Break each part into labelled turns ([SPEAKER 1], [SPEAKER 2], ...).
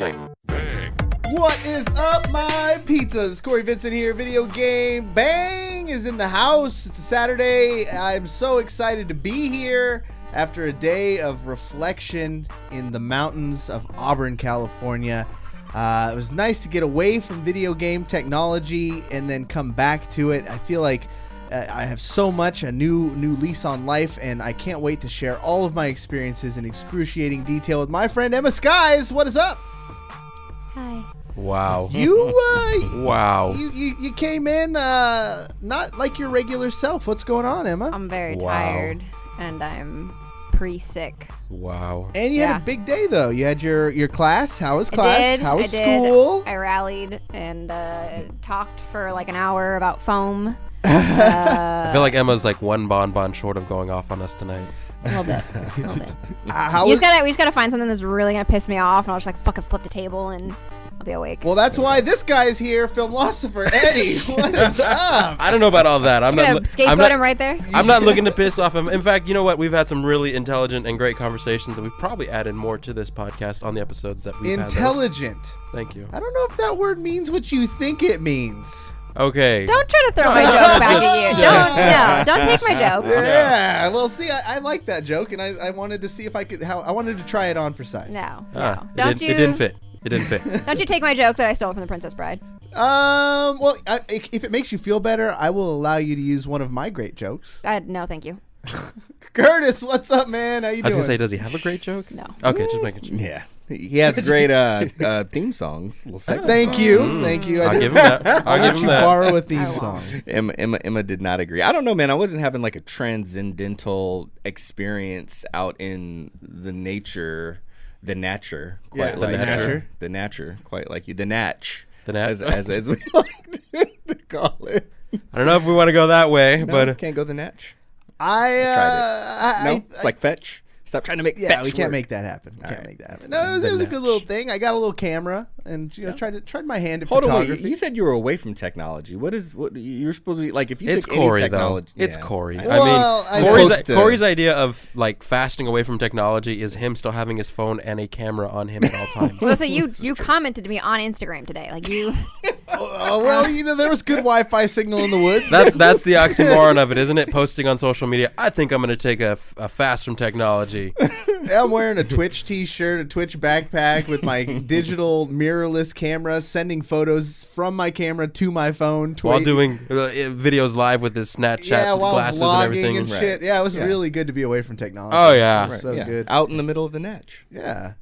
[SPEAKER 1] Game Bang.
[SPEAKER 2] What is up, my pizzas? Cory, Vincent here. Video Game Bang is in the house. It's a Saturday. I'm so excited to be here after a day of reflection in the mountains of Auburn, California. It was nice to get away from video game technology and then come back to it. I feel like I have so much, a new lease on life, and I can't wait to share all of my experiences in excruciating detail with my friend EmmaSkies. What is up?
[SPEAKER 3] Hi.
[SPEAKER 4] Wow.
[SPEAKER 2] Wow. You came in not like your regular self. What's going on, Emma?
[SPEAKER 3] I'm very tired, and I'm pre-sick.
[SPEAKER 4] Wow.
[SPEAKER 2] And you had a big day, though. You had your class. How was class?
[SPEAKER 3] I did.
[SPEAKER 2] How was school?
[SPEAKER 3] I rallied and talked for like an hour about foam.
[SPEAKER 4] I feel like Emma's like one bonbon short of going off on us tonight.
[SPEAKER 3] A little bit. We just gotta find something that's really gonna piss me off, and I'll just like fucking flip the table and I'll be awake.
[SPEAKER 2] Well, that's why this guy's here, Filmlospher Eddie. What is up?
[SPEAKER 4] I don't know about all that. I'm not
[SPEAKER 3] scapegoat him right there.
[SPEAKER 4] I'm not looking to piss off him. In fact, you know what? We've had some really intelligent and great conversations, and we've probably added more to this podcast on the episodes that we've had.
[SPEAKER 2] Intelligent.
[SPEAKER 4] Thank you.
[SPEAKER 2] I don't know if that word means what you think it means.
[SPEAKER 4] Okay.
[SPEAKER 3] Don't try to throw my joke back at you. Don't take my joke.
[SPEAKER 2] Yeah. Well, see, I like that joke, and I wanted to see if I could. I wanted to try it on for size.
[SPEAKER 3] No.
[SPEAKER 4] It didn't fit. It didn't fit.
[SPEAKER 3] Don't you take my joke that I stole from The Princess Bride?
[SPEAKER 2] Well, if it makes you feel better, I will allow you to use one of my great jokes.
[SPEAKER 3] No, thank you.
[SPEAKER 2] Curtis, what's up, man? How you doing?
[SPEAKER 4] I was gonna say, does he have a great joke?
[SPEAKER 3] No.
[SPEAKER 4] Okay, just making sure.
[SPEAKER 5] Yeah. He has great theme songs. Little segments.
[SPEAKER 2] Thank you. Thank you.
[SPEAKER 4] I'll give him that.
[SPEAKER 2] I'll let you borrow a theme song.
[SPEAKER 5] Emma did not agree. I don't know, man. I wasn't having like a transcendental experience out in the nature. The nature, quite like the nature, quite like you. The natch, as we like to call it.
[SPEAKER 4] I don't know if we want to go that way,
[SPEAKER 5] No,
[SPEAKER 4] but
[SPEAKER 5] can't go the natch.
[SPEAKER 2] I tried it.
[SPEAKER 5] It's like fetch. Stop trying to make fetch.
[SPEAKER 2] Yeah, we can't
[SPEAKER 5] work.
[SPEAKER 2] make that happen.
[SPEAKER 5] All
[SPEAKER 2] Can't
[SPEAKER 5] right.
[SPEAKER 2] make that happen. No, it was a good little thing. I got a little camera and tried my hand at
[SPEAKER 5] Hold on,
[SPEAKER 2] photography.
[SPEAKER 5] wait. You said you were away from technology. What you're supposed to be like? If you
[SPEAKER 4] it's
[SPEAKER 5] took
[SPEAKER 4] Cory
[SPEAKER 5] any technology,
[SPEAKER 4] though. It's Cory.
[SPEAKER 2] Well,
[SPEAKER 4] Cory's idea of like fasting away from technology is him still having his phone and a camera on him at all times.
[SPEAKER 3] Well, so you commented to me on Instagram today, like you.
[SPEAKER 2] Well, there was good Wi-Fi signal in the woods.
[SPEAKER 4] That's the oxymoron of it, isn't it? Posting on social media. I think I'm going to take a fast from technology.
[SPEAKER 2] I'm wearing a Twitch t-shirt, a Twitch backpack with my digital mirrorless camera, sending photos from my camera to my phone.
[SPEAKER 4] While doing videos live with his Snapchat
[SPEAKER 2] while
[SPEAKER 4] glasses
[SPEAKER 2] vlogging
[SPEAKER 4] and everything.
[SPEAKER 2] and shit. Yeah, it was really good to be away from technology.
[SPEAKER 4] Oh, yeah.
[SPEAKER 2] It was so good.
[SPEAKER 5] Out in the middle of the natch.
[SPEAKER 2] Yeah.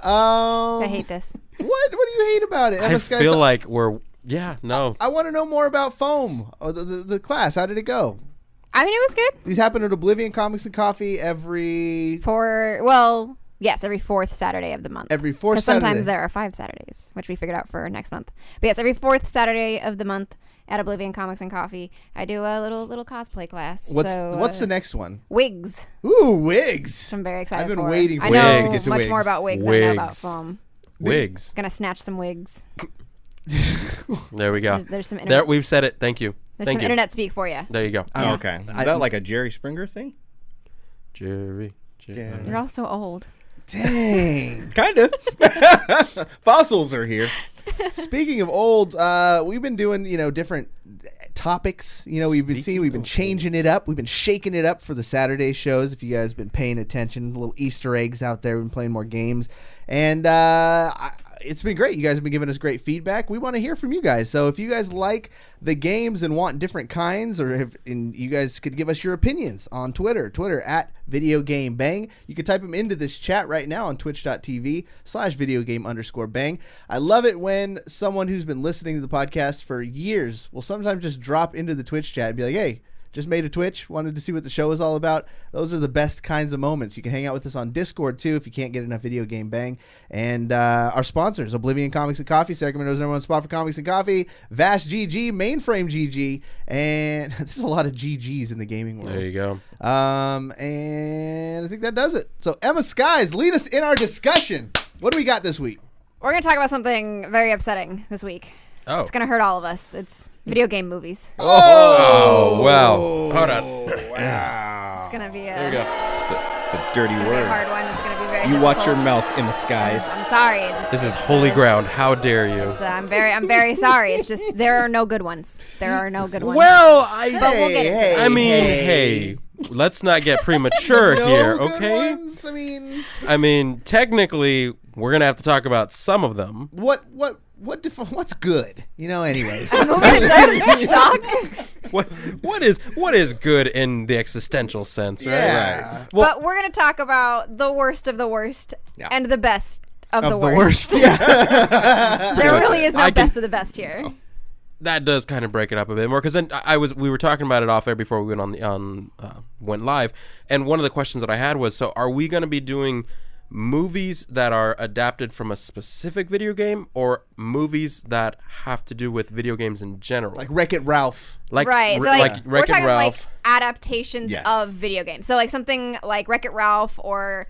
[SPEAKER 3] I hate this.
[SPEAKER 2] What do you hate about it?
[SPEAKER 4] I feel like we're... Yeah, no.
[SPEAKER 2] I want to know more about Foam, the class. How did it go?
[SPEAKER 3] I mean, it was good.
[SPEAKER 2] These happen at Oblivion Comics and Coffee every
[SPEAKER 3] fourth Saturday of the month.
[SPEAKER 2] Every fourth Saturday.
[SPEAKER 3] Sometimes there are 5 Saturdays, which we figured out for next month. But yes, every fourth Saturday of the month at Oblivion Comics and Coffee, I do a little cosplay class.
[SPEAKER 2] What's the next one?
[SPEAKER 3] Wigs.
[SPEAKER 2] Ooh, wigs.
[SPEAKER 3] I'm very excited.
[SPEAKER 2] I've been waiting for
[SPEAKER 3] I know
[SPEAKER 2] to get to
[SPEAKER 3] much
[SPEAKER 2] wigs.
[SPEAKER 3] more about wigs than I know about foam.
[SPEAKER 4] Wigs.
[SPEAKER 3] Gonna snatch some wigs.
[SPEAKER 4] There we go.
[SPEAKER 3] There's some internet.
[SPEAKER 4] We've said it. Thank you.
[SPEAKER 3] There's some internet speak for you.
[SPEAKER 4] There you go.
[SPEAKER 5] Oh, okay. Is that like a Jerry Springer thing?
[SPEAKER 4] Jerry.
[SPEAKER 3] You're all so old.
[SPEAKER 2] Dang.
[SPEAKER 5] Kind of. Fossils are here.
[SPEAKER 2] Speaking of old, we've been doing, different topics. We've been changing it up. We've been shaking it up for the Saturday shows. If you guys have been paying attention, little Easter eggs out there. We've been playing more games. And it's been great. You guys have been giving us great feedback. We want to hear from you guys. So if you guys like the games and want different kinds, and you guys could give us your opinions on Twitter at Video Game Bang. You can type them into this chat right now on twitch.tv/videogame_bang. I love it when someone who's been listening to the podcast for years will sometimes just drop into the Twitch chat and be like, hey, just made a Twitch, wanted to see what the show is all about. Those are the best kinds of moments. You can hang out with us on Discord, too, if you can't get enough Video Game Bang. And our sponsors, Oblivion Comics and Coffee, Sacramento's #1 spot for comics and coffee, Vast GG, Mainframe GG, and there's a lot of GGs in the gaming world.
[SPEAKER 4] There you go.
[SPEAKER 2] And I think that does it. So, EmmaSkies, lead us in our discussion. What do we got this week?
[SPEAKER 3] We're going to talk about something very upsetting this week.
[SPEAKER 4] Oh.
[SPEAKER 3] It's going to hurt all of us. It's video game movies.
[SPEAKER 4] Oh, wow. Hold on.
[SPEAKER 2] Wow.
[SPEAKER 3] It's going to be
[SPEAKER 4] There we go.
[SPEAKER 5] It's a dirty
[SPEAKER 3] a
[SPEAKER 5] word.
[SPEAKER 3] hard one. It's going to be very
[SPEAKER 5] You watch your mouth, EmmaSkies.
[SPEAKER 3] I'm sorry.
[SPEAKER 4] This is holy ground. How dare you?
[SPEAKER 3] I'm very sorry. It's just there are no good ones. There are no good ones.
[SPEAKER 4] Well,
[SPEAKER 3] but we'll get into it.
[SPEAKER 4] I mean, hey, let's not get premature here,
[SPEAKER 2] good
[SPEAKER 4] okay?
[SPEAKER 2] ones?
[SPEAKER 4] I mean, technically, we're gonna have to talk about some of them.
[SPEAKER 2] What's good? Anyways.
[SPEAKER 3] Movies that suck.
[SPEAKER 4] What is good in the existential sense, right?
[SPEAKER 2] Yeah.
[SPEAKER 4] Right. Well,
[SPEAKER 3] But we're gonna talk about the worst of the worst and the best of the
[SPEAKER 2] worst. Yeah.
[SPEAKER 3] There really is no best of the best here.
[SPEAKER 4] that does kind of break it up a bit more, because then we were talking about it off air before we went live, and one of the questions that I had was, so are we going to be doing movies that are adapted from a specific video game, or movies that have to do with video games in general,
[SPEAKER 2] like Wreck-It Ralph?
[SPEAKER 3] Right, so
[SPEAKER 4] like
[SPEAKER 3] we're
[SPEAKER 4] Wreck-It
[SPEAKER 3] talking
[SPEAKER 4] Ralph.
[SPEAKER 3] like adaptations of video games. So like something like Wreck-It Ralph or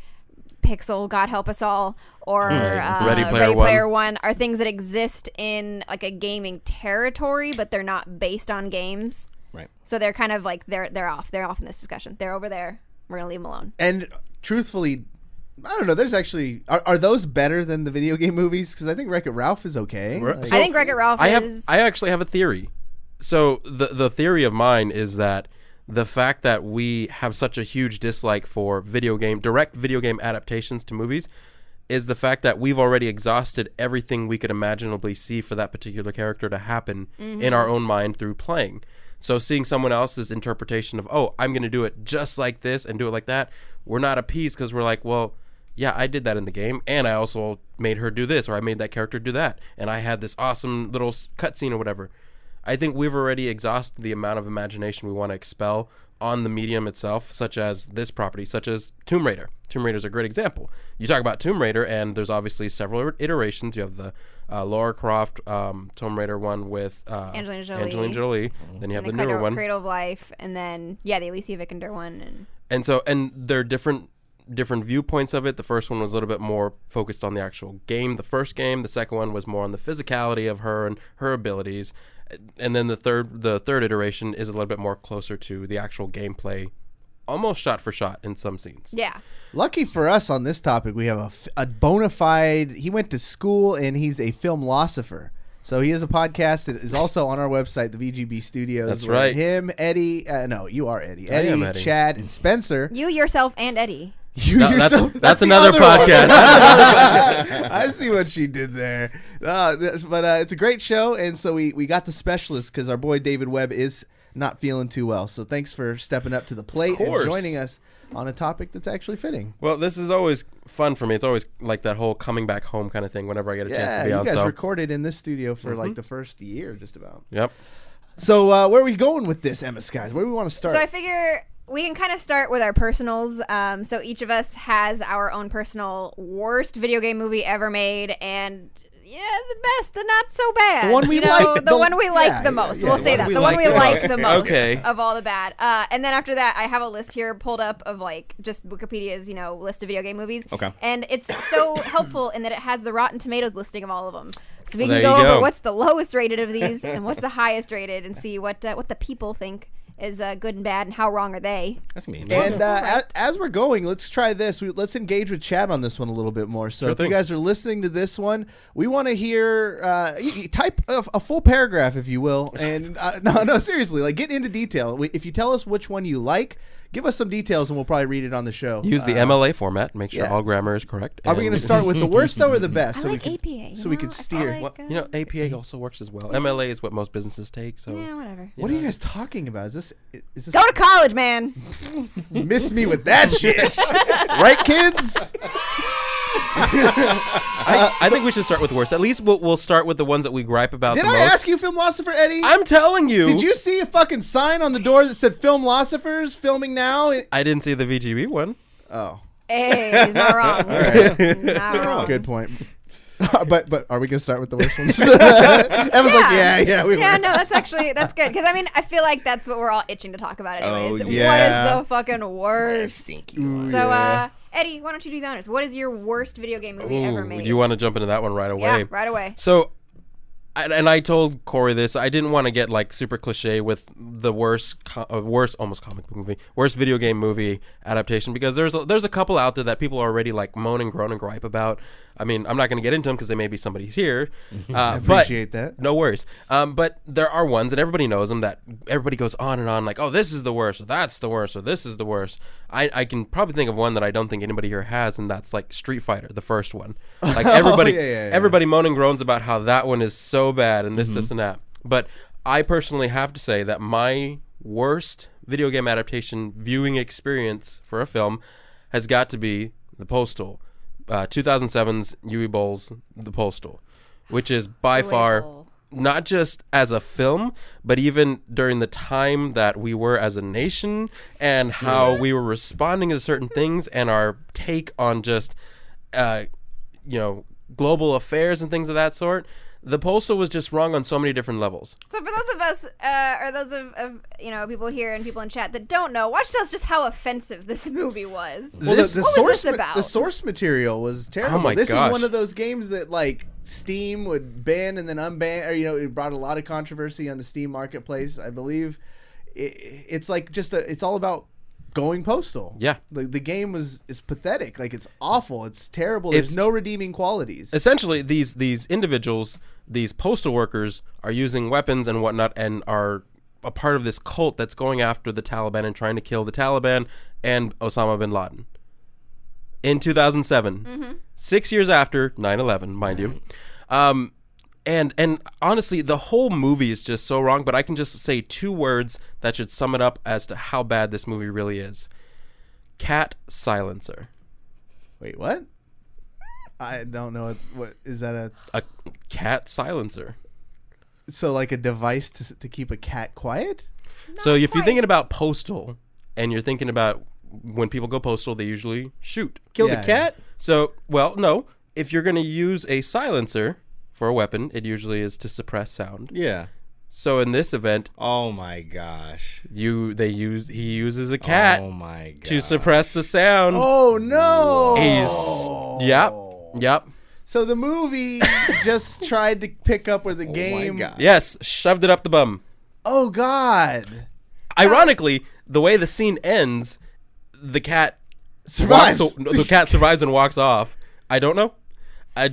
[SPEAKER 3] Pixel, God help us all, or
[SPEAKER 4] Ready
[SPEAKER 3] Player
[SPEAKER 4] Player
[SPEAKER 3] One are things that exist in like a gaming territory, but they're not based on games.
[SPEAKER 5] Right.
[SPEAKER 3] So they're kind of like they're off in this discussion. They're over there. We're gonna leave them alone.
[SPEAKER 2] And truthfully, I don't know. There's actually are those better than the video game movies? Because I think Wreck-It Ralph is okay.
[SPEAKER 4] Right.
[SPEAKER 2] Like,
[SPEAKER 3] I think Wreck-It Ralph is.
[SPEAKER 4] I actually have a theory. So the theory of mine is that the fact that we have such a huge dislike for direct video game adaptations to movies is the fact that we've already exhausted everything we could imaginably see for that particular character to happen in our own mind through playing. So seeing someone else's interpretation of, oh, I'm going to do it just like this and do it like that, we're not appeased because we're like, well, yeah, I did that in the game, and I also made her do this, or I made that character do that, and I had this awesome little cutscene or whatever. I think we've already exhausted the amount of imagination we want to expel on the medium itself, such as this property, such as Tomb Raider. Tomb Raider is a great example. You talk about Tomb Raider, and there's obviously several iterations. You have the Lara Croft Tomb Raider one with Angelina Jolie. Then you have the newer one,
[SPEAKER 3] Cradle of Life, and then the Alicia Vikander one,
[SPEAKER 4] and there are different viewpoints of it. The first one was a little bit more focused on the actual game, the first game. The second one was more on the physicality of her and her abilities. And then the third iteration is a little bit more closer to the actual gameplay, almost shot for shot in some scenes.
[SPEAKER 3] Yeah.
[SPEAKER 2] Lucky for us on this topic, we have a bona fide. He went to school and he's a filmlosopher. So he has a podcast that is also on our website, the VGB Studios.
[SPEAKER 4] That's right.
[SPEAKER 2] Him, Eddie. No, you are Eddie.
[SPEAKER 4] I am Eddie.
[SPEAKER 2] Chad, and Spencer.
[SPEAKER 3] You yourself and Eddie.
[SPEAKER 4] That's another podcast.
[SPEAKER 2] I see what she did there. But it's a great show, and so we got the specialist because our boy David Webb is not feeling too well. So thanks for stepping up to the plate and joining us on a topic that's actually fitting.
[SPEAKER 4] Well, this is always fun for me. It's always like that whole coming back home kind of thing whenever I get a chance to be on.
[SPEAKER 2] Yeah, you guys recorded in this studio for like the first year just about.
[SPEAKER 4] Yep.
[SPEAKER 2] So where are we going with this, EmmaSkies? Where do we want to start?
[SPEAKER 3] So I figure we can kind of start with our personals. So each of us has our own personal worst video game movie ever made, and the best and not so bad.
[SPEAKER 2] The one we like.
[SPEAKER 3] The one we like the most. We'll say that. The one we like the most
[SPEAKER 4] Okay.
[SPEAKER 3] of all the bad. And then after that, I have a list here pulled up of like just Wikipedia's, list of video game movies.
[SPEAKER 5] Okay.
[SPEAKER 3] And it's so helpful in that it has the Rotten Tomatoes listing of all of them. So we
[SPEAKER 4] There
[SPEAKER 3] can
[SPEAKER 4] you
[SPEAKER 3] go over
[SPEAKER 4] go.
[SPEAKER 3] what's the lowest rated of these and what's the highest rated and see what the people think is good and bad and how wrong are they.
[SPEAKER 5] That's mean.
[SPEAKER 2] And as we're going, let's try this. Let's engage with chat on this one a little bit more. So if you guys are listening to this one, we want to hear, type a full paragraph, if you will. And no, seriously, like get into detail. If you tell us which one you like, give us some details and we'll probably read it on the show.
[SPEAKER 4] Use the MLA format. Make sure all grammar is correct.
[SPEAKER 2] Are we going to start with the worst though or the best?
[SPEAKER 3] I like APA.
[SPEAKER 2] So we can steer.
[SPEAKER 3] Like,
[SPEAKER 4] APA also works as well. MLA is what most businesses take. So
[SPEAKER 3] yeah, whatever.
[SPEAKER 2] What are you guys talking about? Is this
[SPEAKER 3] Go to college, man.
[SPEAKER 2] miss me with that shit? Right, kids?
[SPEAKER 4] I think we should start with the worst. At least we'll start with the ones that we gripe about
[SPEAKER 2] Did
[SPEAKER 4] the
[SPEAKER 2] I
[SPEAKER 4] most.
[SPEAKER 2] ask you, Filmlospher Eddie?
[SPEAKER 4] I'm telling you.
[SPEAKER 2] Did you see a fucking sign on the door that said Filmlosophers filming now?
[SPEAKER 4] I didn't see the VGB one.
[SPEAKER 2] Oh.
[SPEAKER 3] Hey, he's not wrong.
[SPEAKER 2] Right.
[SPEAKER 3] Not wrong.
[SPEAKER 2] Good point. But are we gonna start with the worst ones? Emma's like, yeah, we were.
[SPEAKER 3] No, that's good because I feel like that's what we're all itching to talk about anyways.
[SPEAKER 2] Oh, yeah.
[SPEAKER 3] What is the fucking worst?
[SPEAKER 5] Stinky one.
[SPEAKER 3] So, Eddie, why don't you do the honors? What is your worst video game movie ever made?
[SPEAKER 4] You want to jump into that one right away?
[SPEAKER 3] Yeah, right away.
[SPEAKER 4] So, I told Cory this. I didn't want to get like super cliche with the worst almost comic book movie, worst video game movie adaptation, because there's a couple out there that people already like moan and groan and gripe about. I mean, I'm not going to get into them because they may be somebody's here.
[SPEAKER 2] I appreciate that.
[SPEAKER 4] No worries. But there are ones, and everybody knows them, that everybody goes on and on like, oh, this is the worst, or that's the worst, or this is the worst. I can probably think of one that I don't think anybody here has, and that's like Street Fighter, the first one. Like everybody, everybody moan and groans about how that one is so bad and this and that. But I personally have to say that my worst video game adaptation viewing experience for a film has got to be The Postal. 2007's Uwe Boll's The Postal, which is by far not just as a film, but even during the time that we were as a nation and how we were responding to certain things and our take on just, global affairs and things of that sort. The Postal was just wrong on so many different levels.
[SPEAKER 3] So for those of us, or those of people here and people in chat that don't know, watch us just how offensive this movie was.
[SPEAKER 2] Well,
[SPEAKER 3] what was this about?
[SPEAKER 2] The source material was terrible.
[SPEAKER 4] Oh my
[SPEAKER 2] this
[SPEAKER 4] gosh.
[SPEAKER 2] is one of those games that like Steam would ban and then unban, or it brought a lot of controversy on the Steam marketplace. I believe it's like it's all about going postal.
[SPEAKER 4] Yeah.
[SPEAKER 2] The game is pathetic. Like, it's awful. It's terrible. There's no redeeming qualities.
[SPEAKER 4] Essentially, these individuals, these postal workers, are using weapons and whatnot and are a part of this cult that's going after the Taliban and trying to kill the Taliban and Osama bin Laden. In 2007, 6 years after 9/11, mind you. And honestly, the whole movie is just so wrong, but I can just say two words that should sum it up as to how bad this movie really is. Cat silencer.
[SPEAKER 2] Wait, what? I don't know. What is that?
[SPEAKER 4] A cat silencer.
[SPEAKER 2] So like a device to keep a cat quiet?
[SPEAKER 4] So if you're thinking about Postal and you're thinking about when people go postal, they usually shoot.
[SPEAKER 5] Kill the cat?
[SPEAKER 4] So, well, no. If you're going to use a silencer for a weapon, it usually is to suppress sound.
[SPEAKER 5] Yeah.
[SPEAKER 4] So in this event,
[SPEAKER 5] oh my gosh,
[SPEAKER 4] he uses a cat to suppress the sound.
[SPEAKER 2] Oh no!
[SPEAKER 4] Yep.
[SPEAKER 2] So the movie just tried to pick up where the game.
[SPEAKER 4] Yes, shoved it up the bum.
[SPEAKER 2] Oh god!
[SPEAKER 4] Ironically, the way the scene ends, the cat
[SPEAKER 2] survives.
[SPEAKER 4] The cat survives and walks off. I don't know. I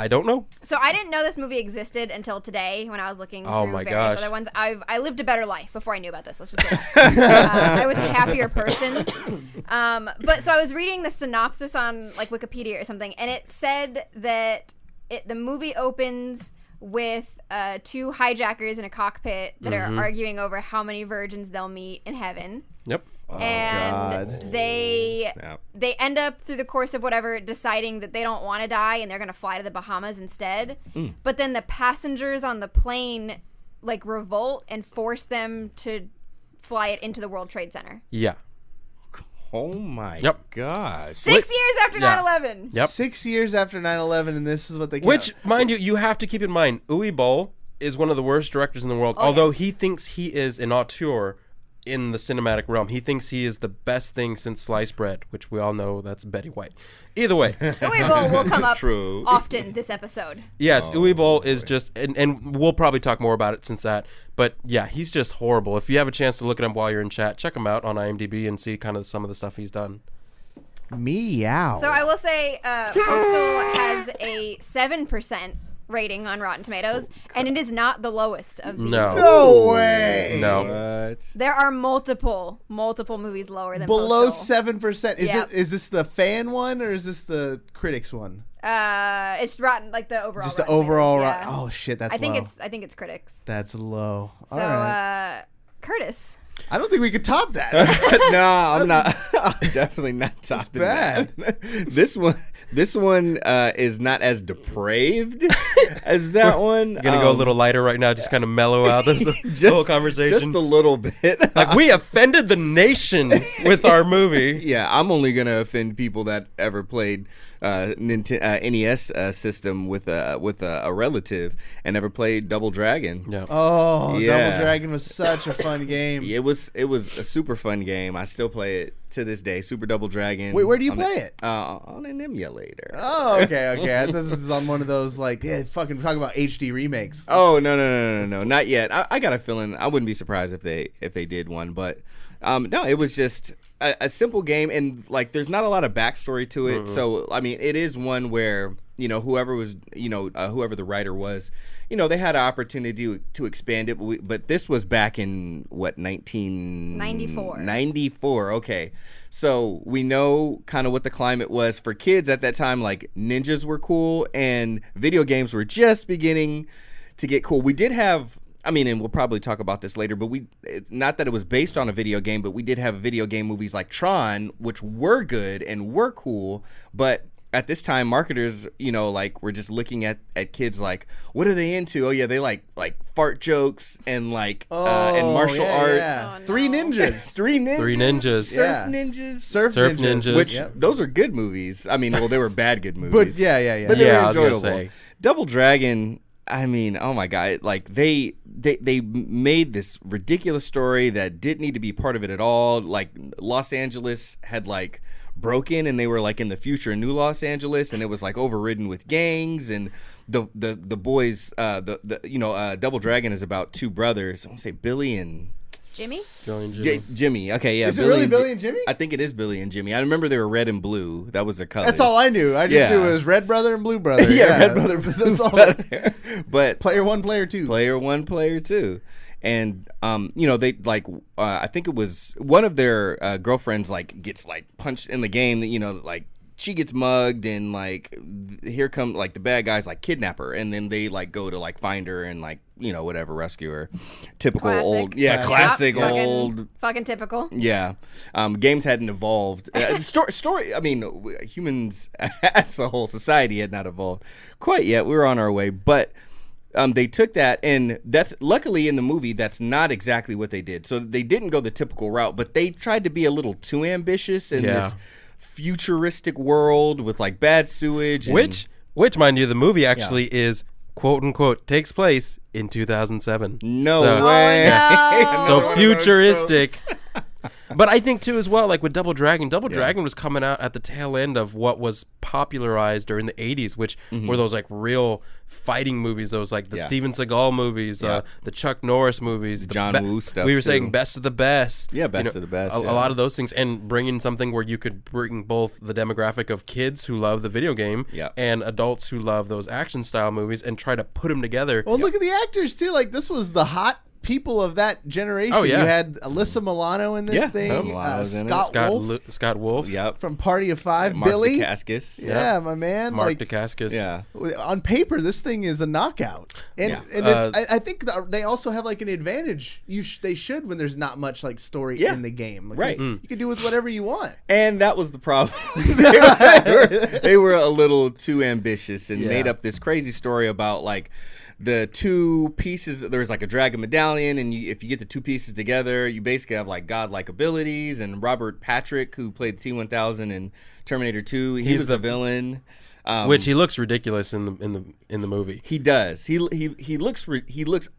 [SPEAKER 4] don't know.
[SPEAKER 3] So I didn't know this movie existed until today when I was looking through various
[SPEAKER 4] gosh.
[SPEAKER 3] other ones. I lived a better life before I knew about this. Let's just say that. I was a happier person. But so I was reading the synopsis on like Wikipedia or something, and it said that the movie opens with two hijackers in a cockpit that are arguing over how many virgins they'll meet in heaven.
[SPEAKER 4] Yep.
[SPEAKER 3] And they end up through the course of whatever deciding that they don't want to die and they're going to fly to the Bahamas instead. But then the passengers on the plane like revolt and force them to fly it into the World Trade Center.
[SPEAKER 4] Yeah.
[SPEAKER 5] Oh my gosh.
[SPEAKER 3] 6 years after 9/11.
[SPEAKER 4] Yep.
[SPEAKER 2] 6 years after 9/11, and this is what they.
[SPEAKER 4] Which, mind you have to keep in mind, Uwe Boll is one of the worst directors in the world. Although he thinks he is an auteur in the cinematic realm. He thinks he is the best thing since sliced bread, which we all know that's Betty White. Either way.
[SPEAKER 3] Uwe Boll will come up often this episode.
[SPEAKER 4] Yes, Uwe Boll is just, and we'll probably talk more about it since that, but yeah, he's just horrible. If you have a chance to look at him while you're in chat, check him out on IMDb and see kind of some of the stuff he's done.
[SPEAKER 2] Meow.
[SPEAKER 3] So I will say Postal has a 7% rating on Rotten Tomatoes, and it is not the lowest of these.
[SPEAKER 2] No way.
[SPEAKER 4] No.
[SPEAKER 5] What?
[SPEAKER 3] There are multiple movies lower than
[SPEAKER 2] below
[SPEAKER 3] Postal.
[SPEAKER 2] 7%. Is this the fan one or is this the critics one?
[SPEAKER 3] It's Rotten, like the overall.
[SPEAKER 2] Just the
[SPEAKER 3] Rotten
[SPEAKER 2] overall.
[SPEAKER 3] Tomatoes, yeah.
[SPEAKER 2] Oh shit, that's
[SPEAKER 3] I think
[SPEAKER 2] low.
[SPEAKER 3] I think it's critics.
[SPEAKER 2] That's low.
[SPEAKER 3] So,
[SPEAKER 2] all right.
[SPEAKER 3] Curtis.
[SPEAKER 2] I don't think we could top that.
[SPEAKER 5] No, I'm not. I'm definitely not topping
[SPEAKER 2] bad.
[SPEAKER 5] that. This one is not as depraved as that one.
[SPEAKER 4] Gonna go a little lighter right now, just kind of mellow out this whole conversation.
[SPEAKER 5] Just a little bit.
[SPEAKER 4] Like, we offended the nation with our movie.
[SPEAKER 5] Yeah, I'm only gonna offend people that ever played NES system with a relative and never played Double Dragon.
[SPEAKER 4] Yeah.
[SPEAKER 2] Oh, Double Dragon was such a fun game.
[SPEAKER 5] It was a super fun game. I still play it to this day. Super Double Dragon.
[SPEAKER 2] Wait, where do you play it?
[SPEAKER 5] On an emulator.
[SPEAKER 2] Oh, okay. This is on one of those fucking talking about HD remakes.
[SPEAKER 5] Oh no, not yet. I got a feeling I wouldn't be surprised if they did one, but no, it was just a simple game, and like there's not a lot of backstory to it. So I mean, it is one where whoever the writer was, they had an opportunity to expand it, but this was back in what 1994. 94. Okay, so we know kind of what the climate was for kids at that time. Like ninjas were cool, and video games were just beginning to get cool. We did have. I mean, and we'll probably talk about this later, but not that it was based on a video game, but we did have video game movies like Tron, which were good and were cool. But at this time, marketers, were just looking at kids like, what are they into? Oh yeah, they like fart jokes and and martial arts.
[SPEAKER 2] Yeah. Oh, no. Three ninjas.
[SPEAKER 5] Three ninjas. Surf ninjas. Which those are good movies. I mean, well, they were bad good movies.
[SPEAKER 2] But yeah.
[SPEAKER 5] But they were enjoyable. Double Dragon. I mean, oh my God! Like they made this ridiculous story that didn't need to be part of it at all. Like Los Angeles had broken, and they were in the future in New Los Angeles, and it was overridden with gangs, and the boys. Double Dragon is about two brothers. I want to say Billy and
[SPEAKER 3] Jimmy.
[SPEAKER 5] Jimmy. Okay, yeah.
[SPEAKER 2] Is it really Billy and Jimmy?
[SPEAKER 5] I think it is Billy and Jimmy. I remember they were red and blue. That was their colors.
[SPEAKER 2] That's all I knew. I just knew it was red brother and blue brother.
[SPEAKER 5] Red brother, blue brother. But
[SPEAKER 2] player one, player two.
[SPEAKER 5] Player one, player two. And they I think it was one of their girlfriends gets punched in the game. That she gets mugged, and here come the bad guys kidnap her, and then they go to find her and whatever, rescue her. Typical
[SPEAKER 3] classic.
[SPEAKER 5] Old, classic old,
[SPEAKER 3] fucking typical.
[SPEAKER 5] Yeah, games hadn't evolved. Story. I mean, humans as a whole society had not evolved quite yet. We were on our way, but. They took that, and that's luckily in the movie. That's not exactly what they did. So they didn't go the typical route, but they tried to be a little too ambitious in this futuristic world with bad sewage.
[SPEAKER 4] Which, mind you, the movie actually is quote unquote takes place in 2007.
[SPEAKER 5] No way.
[SPEAKER 3] Oh, no.
[SPEAKER 4] So futuristic. But I think too as well, with Double Dragon Dragon was coming out at the tail end of what was popularized during the 80s, which were those real fighting movies, those the Steven Seagal movies, the Chuck Norris movies,
[SPEAKER 5] the John Woo stuff.
[SPEAKER 4] We were saying best of the best.
[SPEAKER 5] Yeah, best of the best.
[SPEAKER 4] A lot of those things, and bringing something where you could bring both the demographic of kids who love the video game and adults who love those action style movies, and try to put them together.
[SPEAKER 2] Well, look at the actors too. This was the hot people of that generation.
[SPEAKER 4] Oh, yeah.
[SPEAKER 2] You had Alyssa Milano in this thing.
[SPEAKER 4] Scott Wolf.
[SPEAKER 5] Yep.
[SPEAKER 2] From Party of Five.
[SPEAKER 5] Mark
[SPEAKER 2] Billy.
[SPEAKER 5] Dacascos.
[SPEAKER 2] Yeah, my man.
[SPEAKER 4] Mark Dacascos.
[SPEAKER 5] Yeah.
[SPEAKER 2] On paper, this thing is a knockout. And I think they also have an advantage. They should when there's not much story in the game.
[SPEAKER 5] Right.
[SPEAKER 2] You can do with whatever you want.
[SPEAKER 5] And that was the problem. they were a little too ambitious and made up this crazy story about the two pieces. There's a dragon medallion, and if you get the two pieces together, you basically have godlike abilities. And Robert Patrick, who played T-1000 in Terminator 2, he's the villain.
[SPEAKER 4] Which he looks ridiculous in the movie.
[SPEAKER 5] He does. He looks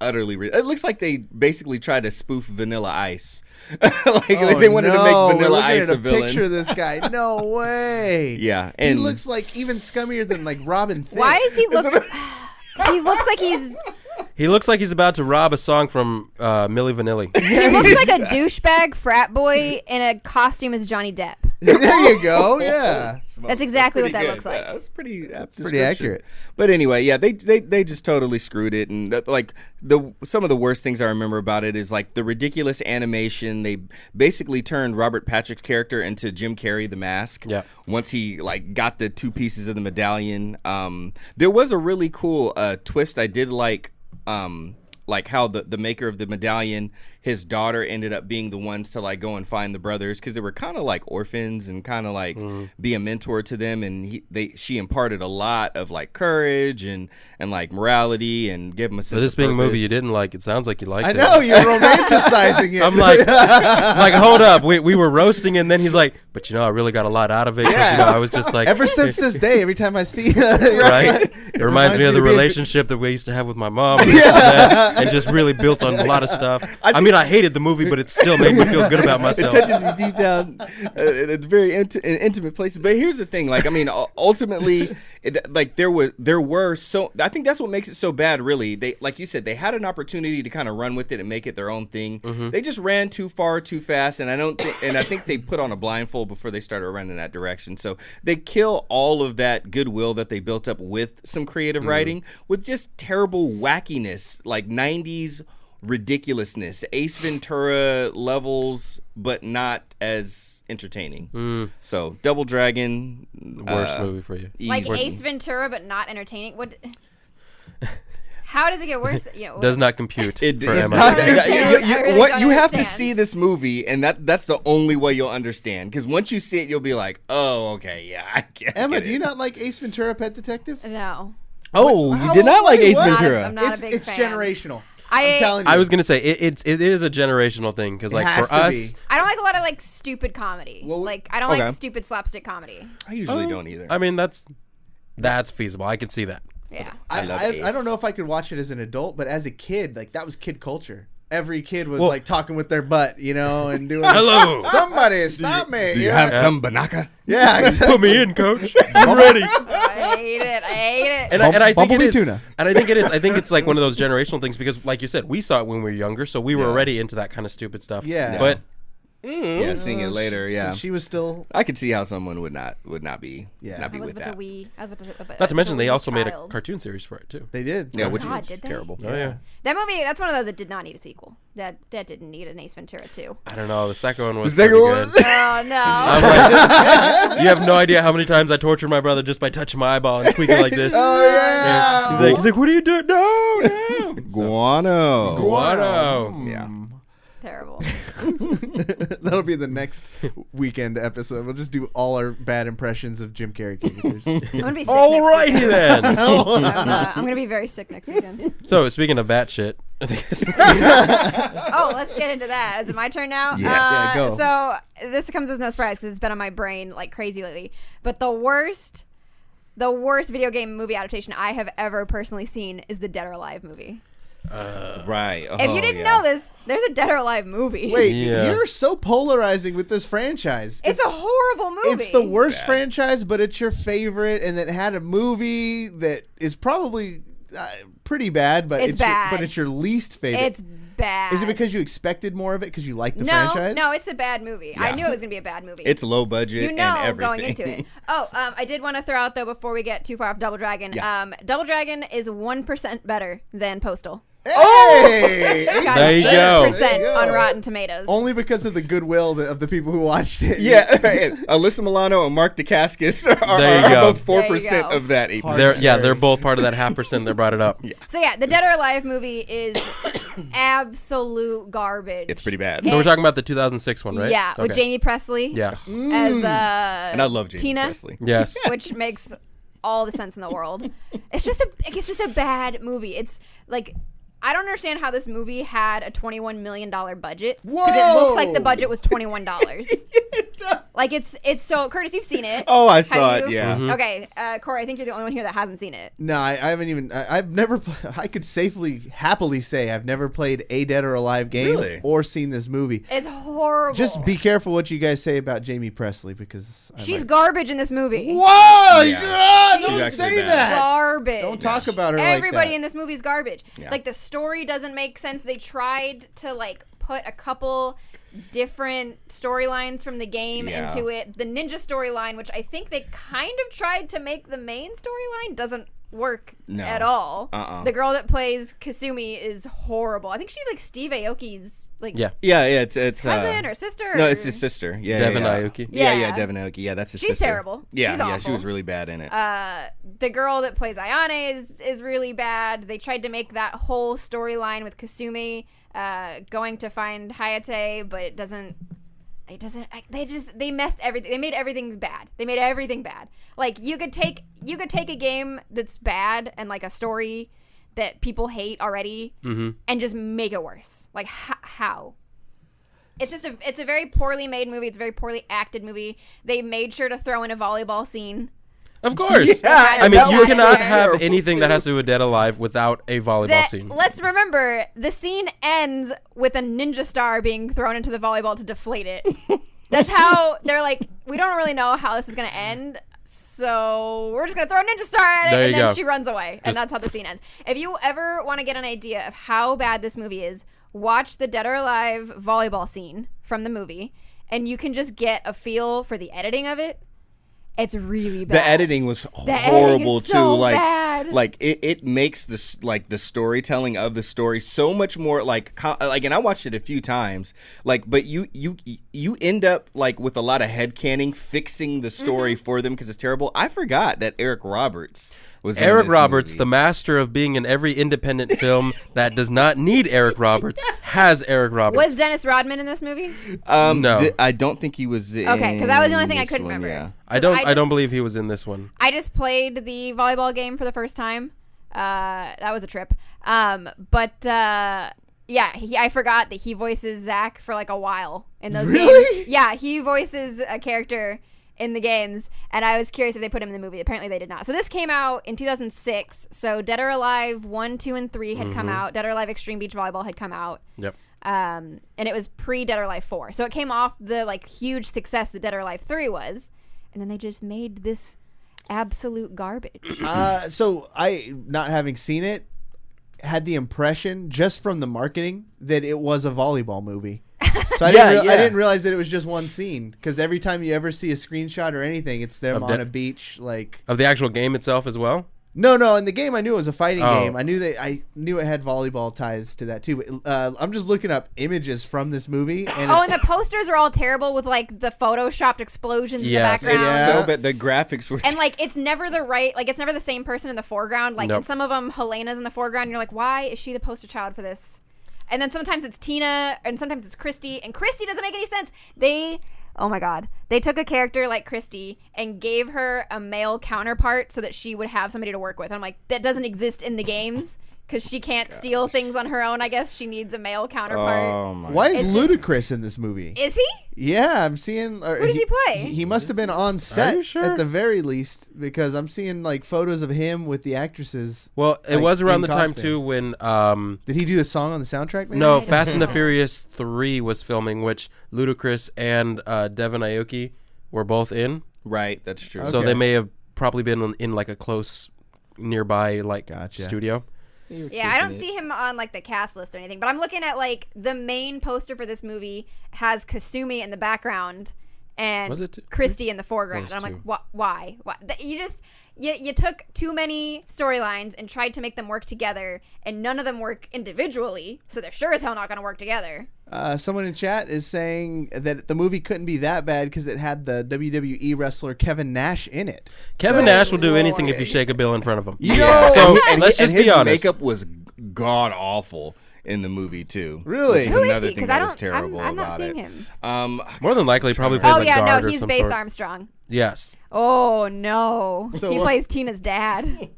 [SPEAKER 5] utterly. It looks like they basically tried to spoof Vanilla Ice. They wanted to make Vanilla Ice a villain.
[SPEAKER 2] Picture this guy. No way.
[SPEAKER 5] Yeah,
[SPEAKER 2] and he looks even scummier than Robin Thicke.
[SPEAKER 3] Why does he look? He looks like he's.
[SPEAKER 4] He looks like he's about to rob a song from Milli Vanilli.
[SPEAKER 3] He looks like a douchebag frat boy in a costume as Johnny Depp.
[SPEAKER 2] There you go. Yeah,
[SPEAKER 3] that's exactly what that looks like.
[SPEAKER 5] Yeah, that's pretty
[SPEAKER 2] accurate.
[SPEAKER 5] But anyway, yeah, they just totally screwed it, and some of the worst things I remember about it is the ridiculous animation. They basically turned Robert Patrick's character into Jim Carrey, the Mask.
[SPEAKER 4] Yeah.
[SPEAKER 5] Once he got the two pieces of the medallion, there was a really cool twist I did how the maker of the medallion, his daughter ended up being the ones to like go and find the brothers because they were kind of like orphans and kind of like be a mentor to them, and she imparted a lot of like courage and like morality and give them a sense.
[SPEAKER 4] For this
[SPEAKER 5] of
[SPEAKER 4] being a movie
[SPEAKER 5] purpose.
[SPEAKER 4] you didn't like, it sounds like you liked it.
[SPEAKER 2] I know you're romanticizing it.
[SPEAKER 4] I'm like, hold up, we were roasting, and then he's like, but you know, I really got a lot out of it.
[SPEAKER 2] Yeah.
[SPEAKER 4] You know, I was just like,
[SPEAKER 2] ever since this day, every time I see
[SPEAKER 4] right, it reminds me of the
[SPEAKER 2] being-
[SPEAKER 4] relationship that we used to have with my mom, and just really built on a lot of stuff. I mean, I hated the movie, but it still made me feel good about
[SPEAKER 5] It
[SPEAKER 4] myself.
[SPEAKER 5] touches me deep down. It's very in intimate places. But here's the thing: like, I mean, ultimately, like there were so. I think that's what makes it so bad. Really, they, like you said, they had an opportunity to kind of run with it and make it their own thing. They just ran too far, too fast, and I think they put on a blindfold before they started running that direction. So they kill all of that goodwill that they built up with some creative writing with just terrible wackiness, like 90s ridiculousness, Ace Ventura levels, but not as entertaining. So Double Dragon,
[SPEAKER 4] Worst movie for you.
[SPEAKER 3] Like
[SPEAKER 5] easy.
[SPEAKER 3] Ace Ventura, but not entertaining. What? How does it get worse? You know,
[SPEAKER 4] Does not compute
[SPEAKER 5] It
[SPEAKER 4] for
[SPEAKER 5] does
[SPEAKER 4] Emma.
[SPEAKER 5] not.
[SPEAKER 3] I really
[SPEAKER 5] You
[SPEAKER 3] don't
[SPEAKER 5] have to
[SPEAKER 3] understand.
[SPEAKER 5] see this movie, and that's the only way you'll understand. Because once you see it, you'll be like, "Oh, okay, yeah, I get
[SPEAKER 2] Emma,
[SPEAKER 5] get
[SPEAKER 2] do
[SPEAKER 5] it.
[SPEAKER 2] you not like Ace Ventura: Pet Detective?
[SPEAKER 3] No.
[SPEAKER 5] Oh,
[SPEAKER 2] Wait,
[SPEAKER 5] you
[SPEAKER 2] how-
[SPEAKER 5] did not like
[SPEAKER 2] wait,
[SPEAKER 5] Ace
[SPEAKER 2] what?
[SPEAKER 5] Ventura.
[SPEAKER 3] I'm not a big
[SPEAKER 2] It's
[SPEAKER 3] fan.
[SPEAKER 2] generational.
[SPEAKER 3] I'm
[SPEAKER 2] telling you.
[SPEAKER 4] I was gonna say it is a generational thing because like
[SPEAKER 2] has
[SPEAKER 4] for
[SPEAKER 2] to
[SPEAKER 4] us,
[SPEAKER 2] be.
[SPEAKER 3] I don't like a lot of like stupid comedy.
[SPEAKER 2] Well,
[SPEAKER 3] like I don't
[SPEAKER 5] okay.
[SPEAKER 3] like stupid slapstick comedy.
[SPEAKER 5] I usually don't either.
[SPEAKER 4] I mean that's feasible. I can see that.
[SPEAKER 3] Yeah.
[SPEAKER 2] I
[SPEAKER 5] love
[SPEAKER 2] don't
[SPEAKER 5] Ace.
[SPEAKER 2] know if I could watch it as an adult, but as a kid, like that was kid culture. Every kid was
[SPEAKER 4] Well-
[SPEAKER 2] like talking with their butt, you know, and doing
[SPEAKER 4] Hello.
[SPEAKER 2] Somebody stop me.
[SPEAKER 5] Do you
[SPEAKER 2] Yeah.
[SPEAKER 5] have some banaka?
[SPEAKER 2] Yeah, exactly.
[SPEAKER 4] Put me in, coach. I'm ready.
[SPEAKER 3] I hate it. I hate it.
[SPEAKER 4] And I think it
[SPEAKER 2] Bumblebee
[SPEAKER 4] is.
[SPEAKER 2] tuna.
[SPEAKER 4] And I think it is. I think it's like one of those generational things because, like you said, we saw it when we were younger, so we were
[SPEAKER 5] Yeah.
[SPEAKER 4] already into that kind of stupid stuff.
[SPEAKER 2] Yeah.
[SPEAKER 4] But
[SPEAKER 5] Yeah, seeing it later.
[SPEAKER 2] So
[SPEAKER 5] Yeah,
[SPEAKER 2] she was still.
[SPEAKER 5] I could see how someone would not be
[SPEAKER 2] Yeah.
[SPEAKER 5] not be
[SPEAKER 3] I was
[SPEAKER 5] with
[SPEAKER 3] about to
[SPEAKER 5] that.
[SPEAKER 3] wee. I was about to.
[SPEAKER 4] not to mention, they
[SPEAKER 3] wee
[SPEAKER 4] also made a
[SPEAKER 3] child.
[SPEAKER 4] cartoon series for it too.
[SPEAKER 2] They did.
[SPEAKER 5] Yeah, which
[SPEAKER 3] God,
[SPEAKER 5] was
[SPEAKER 3] did they?
[SPEAKER 5] terrible.
[SPEAKER 4] Oh yeah.
[SPEAKER 3] That movie. That's one of those that did not need a sequel. That didn't need an Ace Ventura 2.
[SPEAKER 4] I don't know. The second one was
[SPEAKER 5] The second
[SPEAKER 4] pretty
[SPEAKER 5] one?
[SPEAKER 4] good.
[SPEAKER 3] Oh no.
[SPEAKER 4] I'm like, you have no idea how many times I tortured my brother just by touching my eyeball and tweaking like this.
[SPEAKER 2] Oh yeah.
[SPEAKER 4] He's like, what are you doing? No.
[SPEAKER 5] Guano.
[SPEAKER 4] Guano.
[SPEAKER 5] Yeah.
[SPEAKER 3] Terrible.
[SPEAKER 2] That'll be the next weekend episode. We'll just do all our bad impressions of Jim Carrey characters.
[SPEAKER 3] I'm gonna be sick
[SPEAKER 4] All
[SPEAKER 3] next
[SPEAKER 4] righty
[SPEAKER 3] weekend.
[SPEAKER 4] then.
[SPEAKER 3] I'm gonna be very sick next weekend.
[SPEAKER 4] So speaking of bat shit,
[SPEAKER 3] Oh, let's get into that. Is it my turn now?
[SPEAKER 5] Yes.
[SPEAKER 2] Yeah, go.
[SPEAKER 3] So this comes as no surprise because it's been on my brain like crazy lately. But the worst video game movie adaptation I have ever personally seen is the Dead or Alive movie.
[SPEAKER 5] Right.
[SPEAKER 3] If you didn't know this, there's a Dead or Alive movie.
[SPEAKER 2] Wait,
[SPEAKER 4] Yeah.
[SPEAKER 2] you're so polarizing with this franchise.
[SPEAKER 3] It's a horrible movie.
[SPEAKER 2] It's the worst
[SPEAKER 5] bad.
[SPEAKER 2] franchise, but it's your favorite, and it had a movie that is probably pretty bad, but
[SPEAKER 3] It's bad.
[SPEAKER 2] but it's your least favorite.
[SPEAKER 3] It's bad.
[SPEAKER 2] Is it because you expected more of it because you like the franchise?
[SPEAKER 3] No, it's a bad movie. I knew it was gonna be a bad movie.
[SPEAKER 5] It's low budget
[SPEAKER 3] you know
[SPEAKER 5] and everything.
[SPEAKER 3] going into it. Oh, I did want to throw out though before we get too far off Double Dragon.
[SPEAKER 5] Yeah.
[SPEAKER 3] Double Dragon is 1% better than Postal.
[SPEAKER 2] Hey!
[SPEAKER 3] Got
[SPEAKER 4] There you go.
[SPEAKER 3] 8%
[SPEAKER 2] There you go.
[SPEAKER 3] on Rotten Tomatoes.
[SPEAKER 2] Only because of the goodwill of the people who watched it.
[SPEAKER 5] Yeah, Alyssa Milano and Mark Dacascos are
[SPEAKER 4] There you go.
[SPEAKER 5] both
[SPEAKER 3] There you
[SPEAKER 5] 4%
[SPEAKER 3] go.
[SPEAKER 5] of that 8%.
[SPEAKER 4] they're both part of that 0.5% that brought it up.
[SPEAKER 3] So yeah, the Dead or Alive movie is absolute garbage.
[SPEAKER 5] It's pretty bad.
[SPEAKER 4] So we're talking about the 2006 one, right?
[SPEAKER 3] Yeah, with
[SPEAKER 4] Okay.
[SPEAKER 3] Jamie Presley
[SPEAKER 4] Yes.
[SPEAKER 3] as
[SPEAKER 5] And I love Jamie
[SPEAKER 3] Tina,
[SPEAKER 5] Presley.
[SPEAKER 4] Yes.
[SPEAKER 3] which makes all the sense in the world. It's just a bad movie. It's like I don't understand how this movie had a $21 million budget because it looks like the budget was $21. Like it's so Curtis, you've seen it.
[SPEAKER 5] Oh, I
[SPEAKER 3] Have
[SPEAKER 5] saw
[SPEAKER 3] you?
[SPEAKER 5] it, yeah.
[SPEAKER 4] Mm-hmm.
[SPEAKER 3] Okay, Cory, I think you're the only one here that hasn't seen it.
[SPEAKER 2] No, I haven't even. I've never. I could happily say I've never played a Dead or Alive game
[SPEAKER 5] Really?
[SPEAKER 2] or seen this movie.
[SPEAKER 3] It's horrible.
[SPEAKER 2] Just be careful what you guys say about Jamie Presley because
[SPEAKER 3] She's garbage in this movie.
[SPEAKER 2] Whoa!
[SPEAKER 5] Yeah.
[SPEAKER 2] God,
[SPEAKER 5] She's
[SPEAKER 2] don't
[SPEAKER 5] actually
[SPEAKER 2] say
[SPEAKER 5] bad.
[SPEAKER 2] that.
[SPEAKER 3] Garbage.
[SPEAKER 2] Don't talk about her
[SPEAKER 3] Everybody
[SPEAKER 2] like
[SPEAKER 3] in this movie is garbage.
[SPEAKER 5] Yeah.
[SPEAKER 3] Like the story doesn't make sense. They tried to like put a couple different storylines from the game
[SPEAKER 5] Yeah.
[SPEAKER 3] into it. The ninja storyline, which I think they kind of tried to make the main storyline, doesn't work at all.
[SPEAKER 5] Uh-uh.
[SPEAKER 3] The girl that plays Kasumi is horrible. I think she's like Steve Aoki's like
[SPEAKER 5] It's
[SPEAKER 3] cousin or sister.
[SPEAKER 5] No, it's his sister. Yeah,
[SPEAKER 4] Devin
[SPEAKER 5] yeah.
[SPEAKER 4] Aoki.
[SPEAKER 5] Yeah, Devin Aoki. Yeah, that's his sister.
[SPEAKER 3] She's terrible.
[SPEAKER 5] Yeah,
[SPEAKER 3] she's
[SPEAKER 5] yeah,
[SPEAKER 3] awful.
[SPEAKER 5] she was really bad in it.
[SPEAKER 3] The girl that plays Ayane is really bad. They tried to make that whole storyline with Kasumi going to find Hayate, but it doesn't. They messed everything. They made everything bad. Like you could take a game that's bad and like a story that people hate already and just make it worse. Like how? It's a very poorly made movie. It's a very poorly acted movie. They made sure to throw in a volleyball scene.
[SPEAKER 4] Of course.
[SPEAKER 5] Yeah,
[SPEAKER 4] I mean, you cannot
[SPEAKER 3] fair.
[SPEAKER 4] have anything that has to do with Dead Alive without a volleyball scene.
[SPEAKER 3] Let's remember, the scene ends with a ninja star being thrown into the volleyball to deflate it. That's how they're like, we don't really know how this is going to end, so we're just going to throw a ninja star at it,
[SPEAKER 4] There
[SPEAKER 3] and
[SPEAKER 4] you
[SPEAKER 3] then
[SPEAKER 4] go.
[SPEAKER 3] she runs away. And that's how the scene ends. If you ever want to get an idea of how bad this movie is, watch the Dead or Alive volleyball scene from the movie, and you can just get a feel for the editing of it. It's really bad.
[SPEAKER 5] The editing was horrible too.
[SPEAKER 3] So
[SPEAKER 5] like,
[SPEAKER 3] bad.
[SPEAKER 5] like it makes this like the storytelling of the story so much more like, and I watched it a few times. Like, but you end up like with a lot of headcanon fixing the story for them because it's terrible. I forgot that Eric Roberts was in
[SPEAKER 4] Eric
[SPEAKER 5] this
[SPEAKER 4] Roberts,
[SPEAKER 5] movie.
[SPEAKER 4] the master of being in every independent film that does not need Eric Roberts, has Eric Roberts.
[SPEAKER 3] Was Dennis Rodman in this movie?
[SPEAKER 4] No.
[SPEAKER 5] I don't think he was in.
[SPEAKER 3] Okay, because that was the only thing I
[SPEAKER 5] this
[SPEAKER 3] couldn't
[SPEAKER 5] one,
[SPEAKER 3] remember.
[SPEAKER 5] yeah.
[SPEAKER 4] I don't believe he was in this one.
[SPEAKER 3] I just played the volleyball game for the first time. That was a trip. I forgot that he voices Zach for like a while in those games. Yeah, he voices a character in the games, and I was curious if they put him in the movie. Apparently they did not. So this came out in 2006. So Dead or Alive 1, 2, and 3 had come out. Dead or Alive Extreme Beach Volleyball had come out.
[SPEAKER 4] Yep.
[SPEAKER 3] And it was pre Dead or Alive 4. So it came off the like huge success that Dead or Alive 3 was. And then they just made this absolute garbage.
[SPEAKER 2] So I, not having seen it, had the impression just from the marketing that it was a volleyball movie. So I didn't realize that it was just one scene, because every time you ever see a screenshot or anything, it's them on a beach, like
[SPEAKER 4] Of the actual game itself as well?
[SPEAKER 2] No. In the game, I knew it was a fighting game. I knew it had volleyball ties to that too. But, I'm just looking up images from this movie, and
[SPEAKER 3] and the posters are all terrible with like the photoshopped explosions in the background.
[SPEAKER 5] It's so bad. The graphics were.
[SPEAKER 3] And like it's never it's never the same person in the foreground. Like in some of them, Helena's in the foreground. And you're like, why is she the poster child for this? And then sometimes it's Tina, and sometimes it's Christy, and Christy doesn't make any sense. Oh my God. They took a character like Christy and gave her a male counterpart so that she would have somebody to work with. I'm like, that doesn't exist in the games because she can't steal things on her own. I guess she needs a male counterpart.
[SPEAKER 5] Oh my!
[SPEAKER 2] Why is Ludacris in this movie?
[SPEAKER 3] Is he?
[SPEAKER 2] Yeah, I'm seeing.
[SPEAKER 3] Who does he play?
[SPEAKER 2] He must have been on set
[SPEAKER 4] sure?
[SPEAKER 2] at the very least, because I'm seeing like photos of him with the actresses.
[SPEAKER 4] Well, it
[SPEAKER 2] like,
[SPEAKER 4] was around the
[SPEAKER 2] in
[SPEAKER 4] time
[SPEAKER 2] costume.
[SPEAKER 4] too when
[SPEAKER 2] Did he do the song on the soundtrack? Maybe?
[SPEAKER 4] No, Fast and the Furious 3 was filming, which Ludacris and Devin Aoki were both in.
[SPEAKER 5] Right, that's true.
[SPEAKER 4] So
[SPEAKER 2] Okay.
[SPEAKER 4] they may have probably been in like a close nearby
[SPEAKER 2] Gotcha.
[SPEAKER 4] studio.
[SPEAKER 3] Yeah, I don't see him on like the cast list or anything, but I'm looking at like the main poster for this movie has Kasumi in the background and
[SPEAKER 4] Was it
[SPEAKER 3] Christy in the foreground.
[SPEAKER 4] Those
[SPEAKER 3] And I'm
[SPEAKER 4] two.
[SPEAKER 3] like, why? You took too many storylines and tried to make them work together, and none of them work individually, so they're sure as hell not going to work together.
[SPEAKER 2] Someone in chat is saying that the movie couldn't be that bad because it had the WWE wrestler Kevin Nash in it.
[SPEAKER 4] Kevin Nash will do anything if you shake a bill in front of him.
[SPEAKER 2] Yeah.
[SPEAKER 4] So
[SPEAKER 5] And
[SPEAKER 4] let's just
[SPEAKER 5] his
[SPEAKER 4] be honest.
[SPEAKER 5] makeup was god awful in the movie too.
[SPEAKER 2] Really?
[SPEAKER 5] Which is
[SPEAKER 3] Who is
[SPEAKER 5] another
[SPEAKER 3] he?
[SPEAKER 5] thing
[SPEAKER 3] Because
[SPEAKER 5] that was terrible
[SPEAKER 3] I'm not
[SPEAKER 5] about
[SPEAKER 3] seeing
[SPEAKER 5] it.
[SPEAKER 3] him.
[SPEAKER 4] More than likely, probably plays
[SPEAKER 3] Oh
[SPEAKER 4] a
[SPEAKER 3] yeah,
[SPEAKER 4] guard
[SPEAKER 3] no,
[SPEAKER 4] or
[SPEAKER 3] he's
[SPEAKER 4] some
[SPEAKER 3] Base
[SPEAKER 4] sort.
[SPEAKER 3] Armstrong.
[SPEAKER 4] Yes.
[SPEAKER 3] Oh no,
[SPEAKER 2] So
[SPEAKER 3] he
[SPEAKER 2] what-
[SPEAKER 3] plays Tina's dad.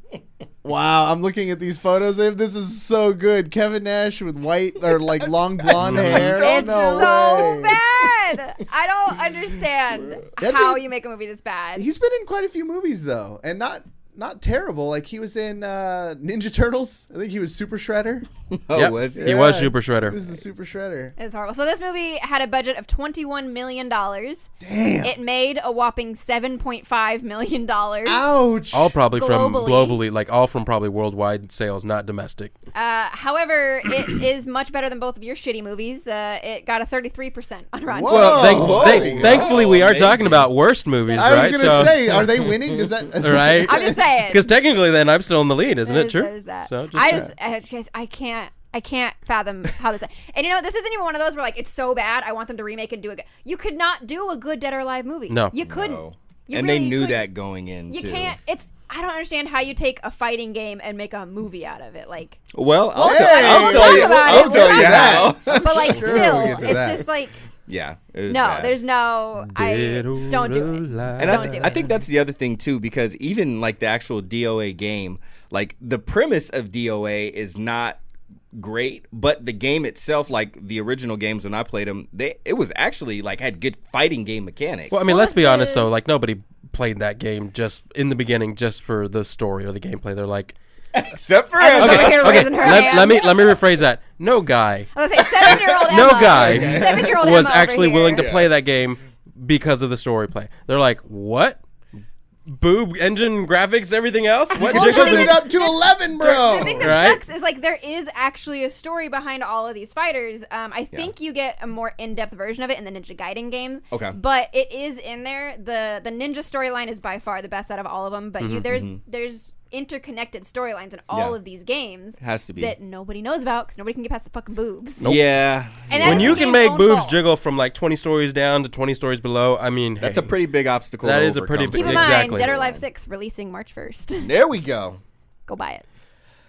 [SPEAKER 2] Wow, I'm looking at these photos. This is so good. Kevin Nash with white or like long blonde hair.
[SPEAKER 3] It's
[SPEAKER 2] No
[SPEAKER 3] so
[SPEAKER 2] way.
[SPEAKER 3] bad. I don't understand how you make a movie this bad.
[SPEAKER 2] He's been in quite a few movies though, and not terrible. Like he was in Ninja Turtles. I think he was Super Shredder.
[SPEAKER 5] Oh,
[SPEAKER 4] Yep.
[SPEAKER 5] was
[SPEAKER 4] He
[SPEAKER 5] he?
[SPEAKER 4] was
[SPEAKER 2] Yeah,
[SPEAKER 4] Super
[SPEAKER 2] He
[SPEAKER 4] Shredder.
[SPEAKER 2] was the Super Shredder.
[SPEAKER 3] It's horrible. So this movie had a budget of $21 million.
[SPEAKER 2] Damn.
[SPEAKER 3] It made a whopping $7.5 million.
[SPEAKER 2] Ouch.
[SPEAKER 4] All probably from
[SPEAKER 3] Globally.
[SPEAKER 4] globally, like all from probably worldwide sales, not domestic.
[SPEAKER 3] However, it is much better than both of your shitty movies. It got a 33% on Rotten
[SPEAKER 2] Whoa.
[SPEAKER 3] Tomatoes.
[SPEAKER 4] Well, thankfully, we are talking
[SPEAKER 5] amazing.
[SPEAKER 4] about worst movies,
[SPEAKER 2] I
[SPEAKER 4] right?
[SPEAKER 2] was gonna say, are they winning? Does that?
[SPEAKER 4] right?
[SPEAKER 3] I'm just saying.
[SPEAKER 4] Because technically, then I'm still in the lead, isn't it true?
[SPEAKER 3] There's that.
[SPEAKER 4] So
[SPEAKER 3] I can't fathom how this. And this isn't even one of those where like it's so bad I want them to remake and do it. You could not do a good Dead or Alive movie.
[SPEAKER 4] No,
[SPEAKER 3] you couldn't.
[SPEAKER 5] No.
[SPEAKER 3] You
[SPEAKER 5] And
[SPEAKER 3] really
[SPEAKER 5] they knew
[SPEAKER 3] couldn't.
[SPEAKER 5] that going in.
[SPEAKER 3] You
[SPEAKER 5] too.
[SPEAKER 3] can't. I don't understand how you take a fighting game and make a movie out of it. Like,
[SPEAKER 5] Well, I'll
[SPEAKER 3] We'll
[SPEAKER 5] tell you.
[SPEAKER 3] talk about it.
[SPEAKER 5] I'll tell you
[SPEAKER 2] that.
[SPEAKER 5] now.
[SPEAKER 3] but like
[SPEAKER 2] Sure,
[SPEAKER 3] still,
[SPEAKER 2] we'll get to
[SPEAKER 3] it's
[SPEAKER 2] that.
[SPEAKER 3] just like
[SPEAKER 5] Yeah. It was
[SPEAKER 3] no.
[SPEAKER 5] bad.
[SPEAKER 3] There's no. Just don't do it.
[SPEAKER 5] And
[SPEAKER 3] Don't do
[SPEAKER 5] I
[SPEAKER 3] it.
[SPEAKER 5] think that's the other thing too, because even like the actual DOA game, like the premise of DOA is not great, but the game itself, like the original games when I played them, it was actually like had good fighting game mechanics.
[SPEAKER 4] Well, I mean,
[SPEAKER 3] What
[SPEAKER 4] let's be
[SPEAKER 3] was
[SPEAKER 4] honest
[SPEAKER 3] the-
[SPEAKER 4] though. Like nobody played that game just in the beginning just for the story or the gameplay. They're like,
[SPEAKER 5] except for
[SPEAKER 3] I was
[SPEAKER 5] Emma.
[SPEAKER 3] over here raising her hand.
[SPEAKER 4] let me rephrase that. No guy,
[SPEAKER 3] I was gonna say 7-year-old Emma.
[SPEAKER 4] no guy
[SPEAKER 3] 7-year-old
[SPEAKER 4] was
[SPEAKER 3] Emma
[SPEAKER 4] actually
[SPEAKER 3] over
[SPEAKER 4] willing
[SPEAKER 3] here.
[SPEAKER 4] to play that game because of the story play. They're like, what? Boob engine graphics, everything else? What
[SPEAKER 3] Well,
[SPEAKER 4] jiggles
[SPEAKER 2] Turn
[SPEAKER 3] the
[SPEAKER 2] it
[SPEAKER 3] thing
[SPEAKER 2] up to 11, bro.
[SPEAKER 3] The thing that
[SPEAKER 4] Right?
[SPEAKER 3] sucks is like there is actually a story behind all of these fighters. I think you get a more in-depth version of it in the Ninja Gaiden games.
[SPEAKER 5] Okay.
[SPEAKER 3] But it is in there. The ninja storyline is by far the best out of all of them. But there's interconnected storylines in all
[SPEAKER 5] Yeah.
[SPEAKER 3] of these games
[SPEAKER 5] Has to be.
[SPEAKER 3] that nobody knows about because nobody can get past the fucking boobs.
[SPEAKER 5] Yeah.
[SPEAKER 3] And that's
[SPEAKER 4] When you
[SPEAKER 3] the
[SPEAKER 4] can
[SPEAKER 3] game's
[SPEAKER 4] make
[SPEAKER 3] own
[SPEAKER 4] boobs
[SPEAKER 3] fault.
[SPEAKER 4] jiggle from like 20 stories down to 20 stories below, I mean,
[SPEAKER 5] That's
[SPEAKER 4] hey,
[SPEAKER 5] a pretty big obstacle.
[SPEAKER 4] That
[SPEAKER 5] to
[SPEAKER 4] is a pretty
[SPEAKER 5] overcome.
[SPEAKER 4] big-
[SPEAKER 3] Keep in
[SPEAKER 4] Exactly.
[SPEAKER 3] mind, Dead or Alive 6 releasing March 1st.
[SPEAKER 5] There we go.
[SPEAKER 3] Go buy it.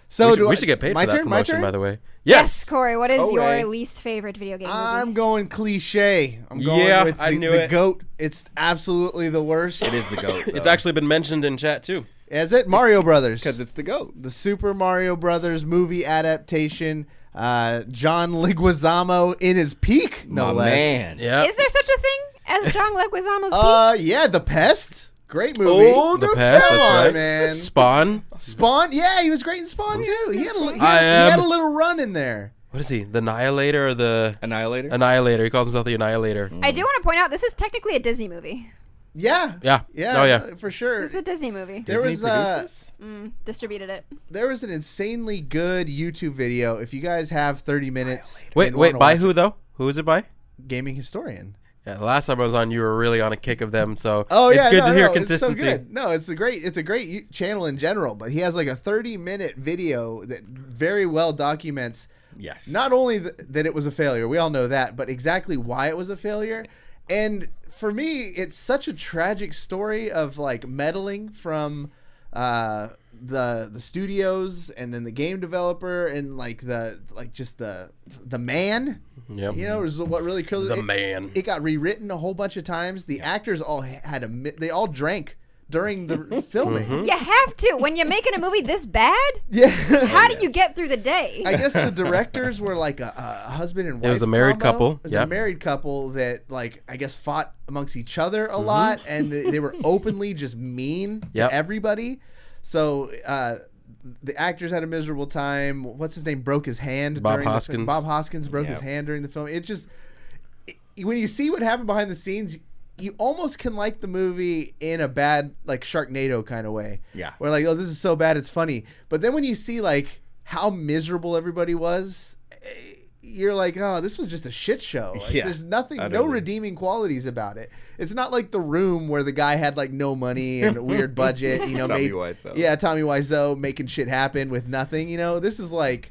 [SPEAKER 2] So
[SPEAKER 4] we should get paid
[SPEAKER 2] my
[SPEAKER 4] for that
[SPEAKER 2] turn,
[SPEAKER 4] promotion, by the way.
[SPEAKER 3] Yes,
[SPEAKER 4] Yes.
[SPEAKER 3] Corey. What is
[SPEAKER 5] Oh,
[SPEAKER 3] your
[SPEAKER 5] hey.
[SPEAKER 3] least favorite video game movie?
[SPEAKER 2] I'm going cliche. I'm going
[SPEAKER 4] Yeah,
[SPEAKER 2] with
[SPEAKER 4] I knew
[SPEAKER 2] the
[SPEAKER 4] it.
[SPEAKER 2] GOAT. It's absolutely the worst.
[SPEAKER 5] It is the GOAT.
[SPEAKER 4] It's actually been mentioned in chat too.
[SPEAKER 2] Is it Mario Brothers?
[SPEAKER 5] because it's the GOAT.
[SPEAKER 2] The Super Mario Brothers movie adaptation. John Leguizamo in his peak, no
[SPEAKER 5] My
[SPEAKER 2] less.
[SPEAKER 5] man.
[SPEAKER 4] Yeah.
[SPEAKER 3] Is there such a thing as John Leguizamo's peak?
[SPEAKER 2] Yeah, The Pest. Great movie.
[SPEAKER 5] Oh,
[SPEAKER 4] The Pest,
[SPEAKER 2] Come
[SPEAKER 4] that's
[SPEAKER 2] on,
[SPEAKER 4] right.
[SPEAKER 2] man.
[SPEAKER 4] Spawn.
[SPEAKER 2] Spawn. Yeah, he was great in Spawn too. He had
[SPEAKER 4] I
[SPEAKER 2] a
[SPEAKER 4] am-
[SPEAKER 2] little run in there.
[SPEAKER 4] What is he? The Annihilator or the
[SPEAKER 5] Annihilator.
[SPEAKER 4] Annihilator? He calls himself the Annihilator.
[SPEAKER 3] I do want to point out this is technically a Disney movie.
[SPEAKER 2] Yeah.
[SPEAKER 4] Yeah.
[SPEAKER 2] Yeah.
[SPEAKER 4] Oh, yeah.
[SPEAKER 2] For sure.
[SPEAKER 3] This is a Disney movie.
[SPEAKER 2] There
[SPEAKER 5] Disney
[SPEAKER 2] was
[SPEAKER 5] produces?
[SPEAKER 3] Distributed it.
[SPEAKER 2] there was an insanely good YouTube video. If you guys have 30 minutes,
[SPEAKER 4] Wait,
[SPEAKER 2] and
[SPEAKER 4] wait.
[SPEAKER 2] wanna
[SPEAKER 4] By
[SPEAKER 2] watch
[SPEAKER 4] who
[SPEAKER 2] it,
[SPEAKER 4] though? Who is it by?
[SPEAKER 2] Gaming Historian.
[SPEAKER 4] Yeah, the last time I was on, you were really on a kick of them. So
[SPEAKER 2] Oh
[SPEAKER 4] it's
[SPEAKER 2] yeah,
[SPEAKER 4] good
[SPEAKER 2] no,
[SPEAKER 4] to hear
[SPEAKER 2] no,
[SPEAKER 4] consistency.
[SPEAKER 2] It's so good. No, it's a great channel in general, but he has like a 30-minute video that very well documents
[SPEAKER 5] Yes.
[SPEAKER 2] not only that it was a failure, we all know that, but exactly why it was a failure. And for me, it's such a tragic story of like meddling from the studios and then the game developer and like the man.
[SPEAKER 4] Yep.
[SPEAKER 2] You know, is what really killed it.
[SPEAKER 4] The man.
[SPEAKER 2] It got rewritten a whole bunch of times. The actors all they all drank during the filming.
[SPEAKER 3] You have to. When you're making a movie this bad,
[SPEAKER 2] Yeah.
[SPEAKER 3] how do you get through the day?
[SPEAKER 2] I guess the directors were like a husband and wife.
[SPEAKER 4] It was a married
[SPEAKER 2] combo.
[SPEAKER 4] couple,
[SPEAKER 2] It was
[SPEAKER 4] yeah.
[SPEAKER 2] a married couple that like I guess fought amongst each other a lot, and they were openly just mean
[SPEAKER 4] Yep.
[SPEAKER 2] to everybody. So the actors had a miserable time. What's his name? Broke his hand.
[SPEAKER 4] Bob
[SPEAKER 2] during the
[SPEAKER 4] Hoskins.
[SPEAKER 2] Bob Hoskins broke his
[SPEAKER 5] Yep.
[SPEAKER 2] hand during the film. When you see what happened behind the scenes, you almost can like the movie in a bad, like Sharknado kind of way.
[SPEAKER 5] Yeah.
[SPEAKER 2] Where like, oh, this is so bad, it's funny. But then when you see like how miserable everybody was, you're like, oh, this was just a shit show. Like,
[SPEAKER 5] Yeah,
[SPEAKER 2] there's nothing, no
[SPEAKER 5] utterly.
[SPEAKER 2] redeeming qualities about it. It's not like The Room where the guy had like no money and a weird budget. You know,
[SPEAKER 5] Tommy Wiseau.
[SPEAKER 2] Yeah, Tommy Wiseau making shit happen with nothing. You know, this is like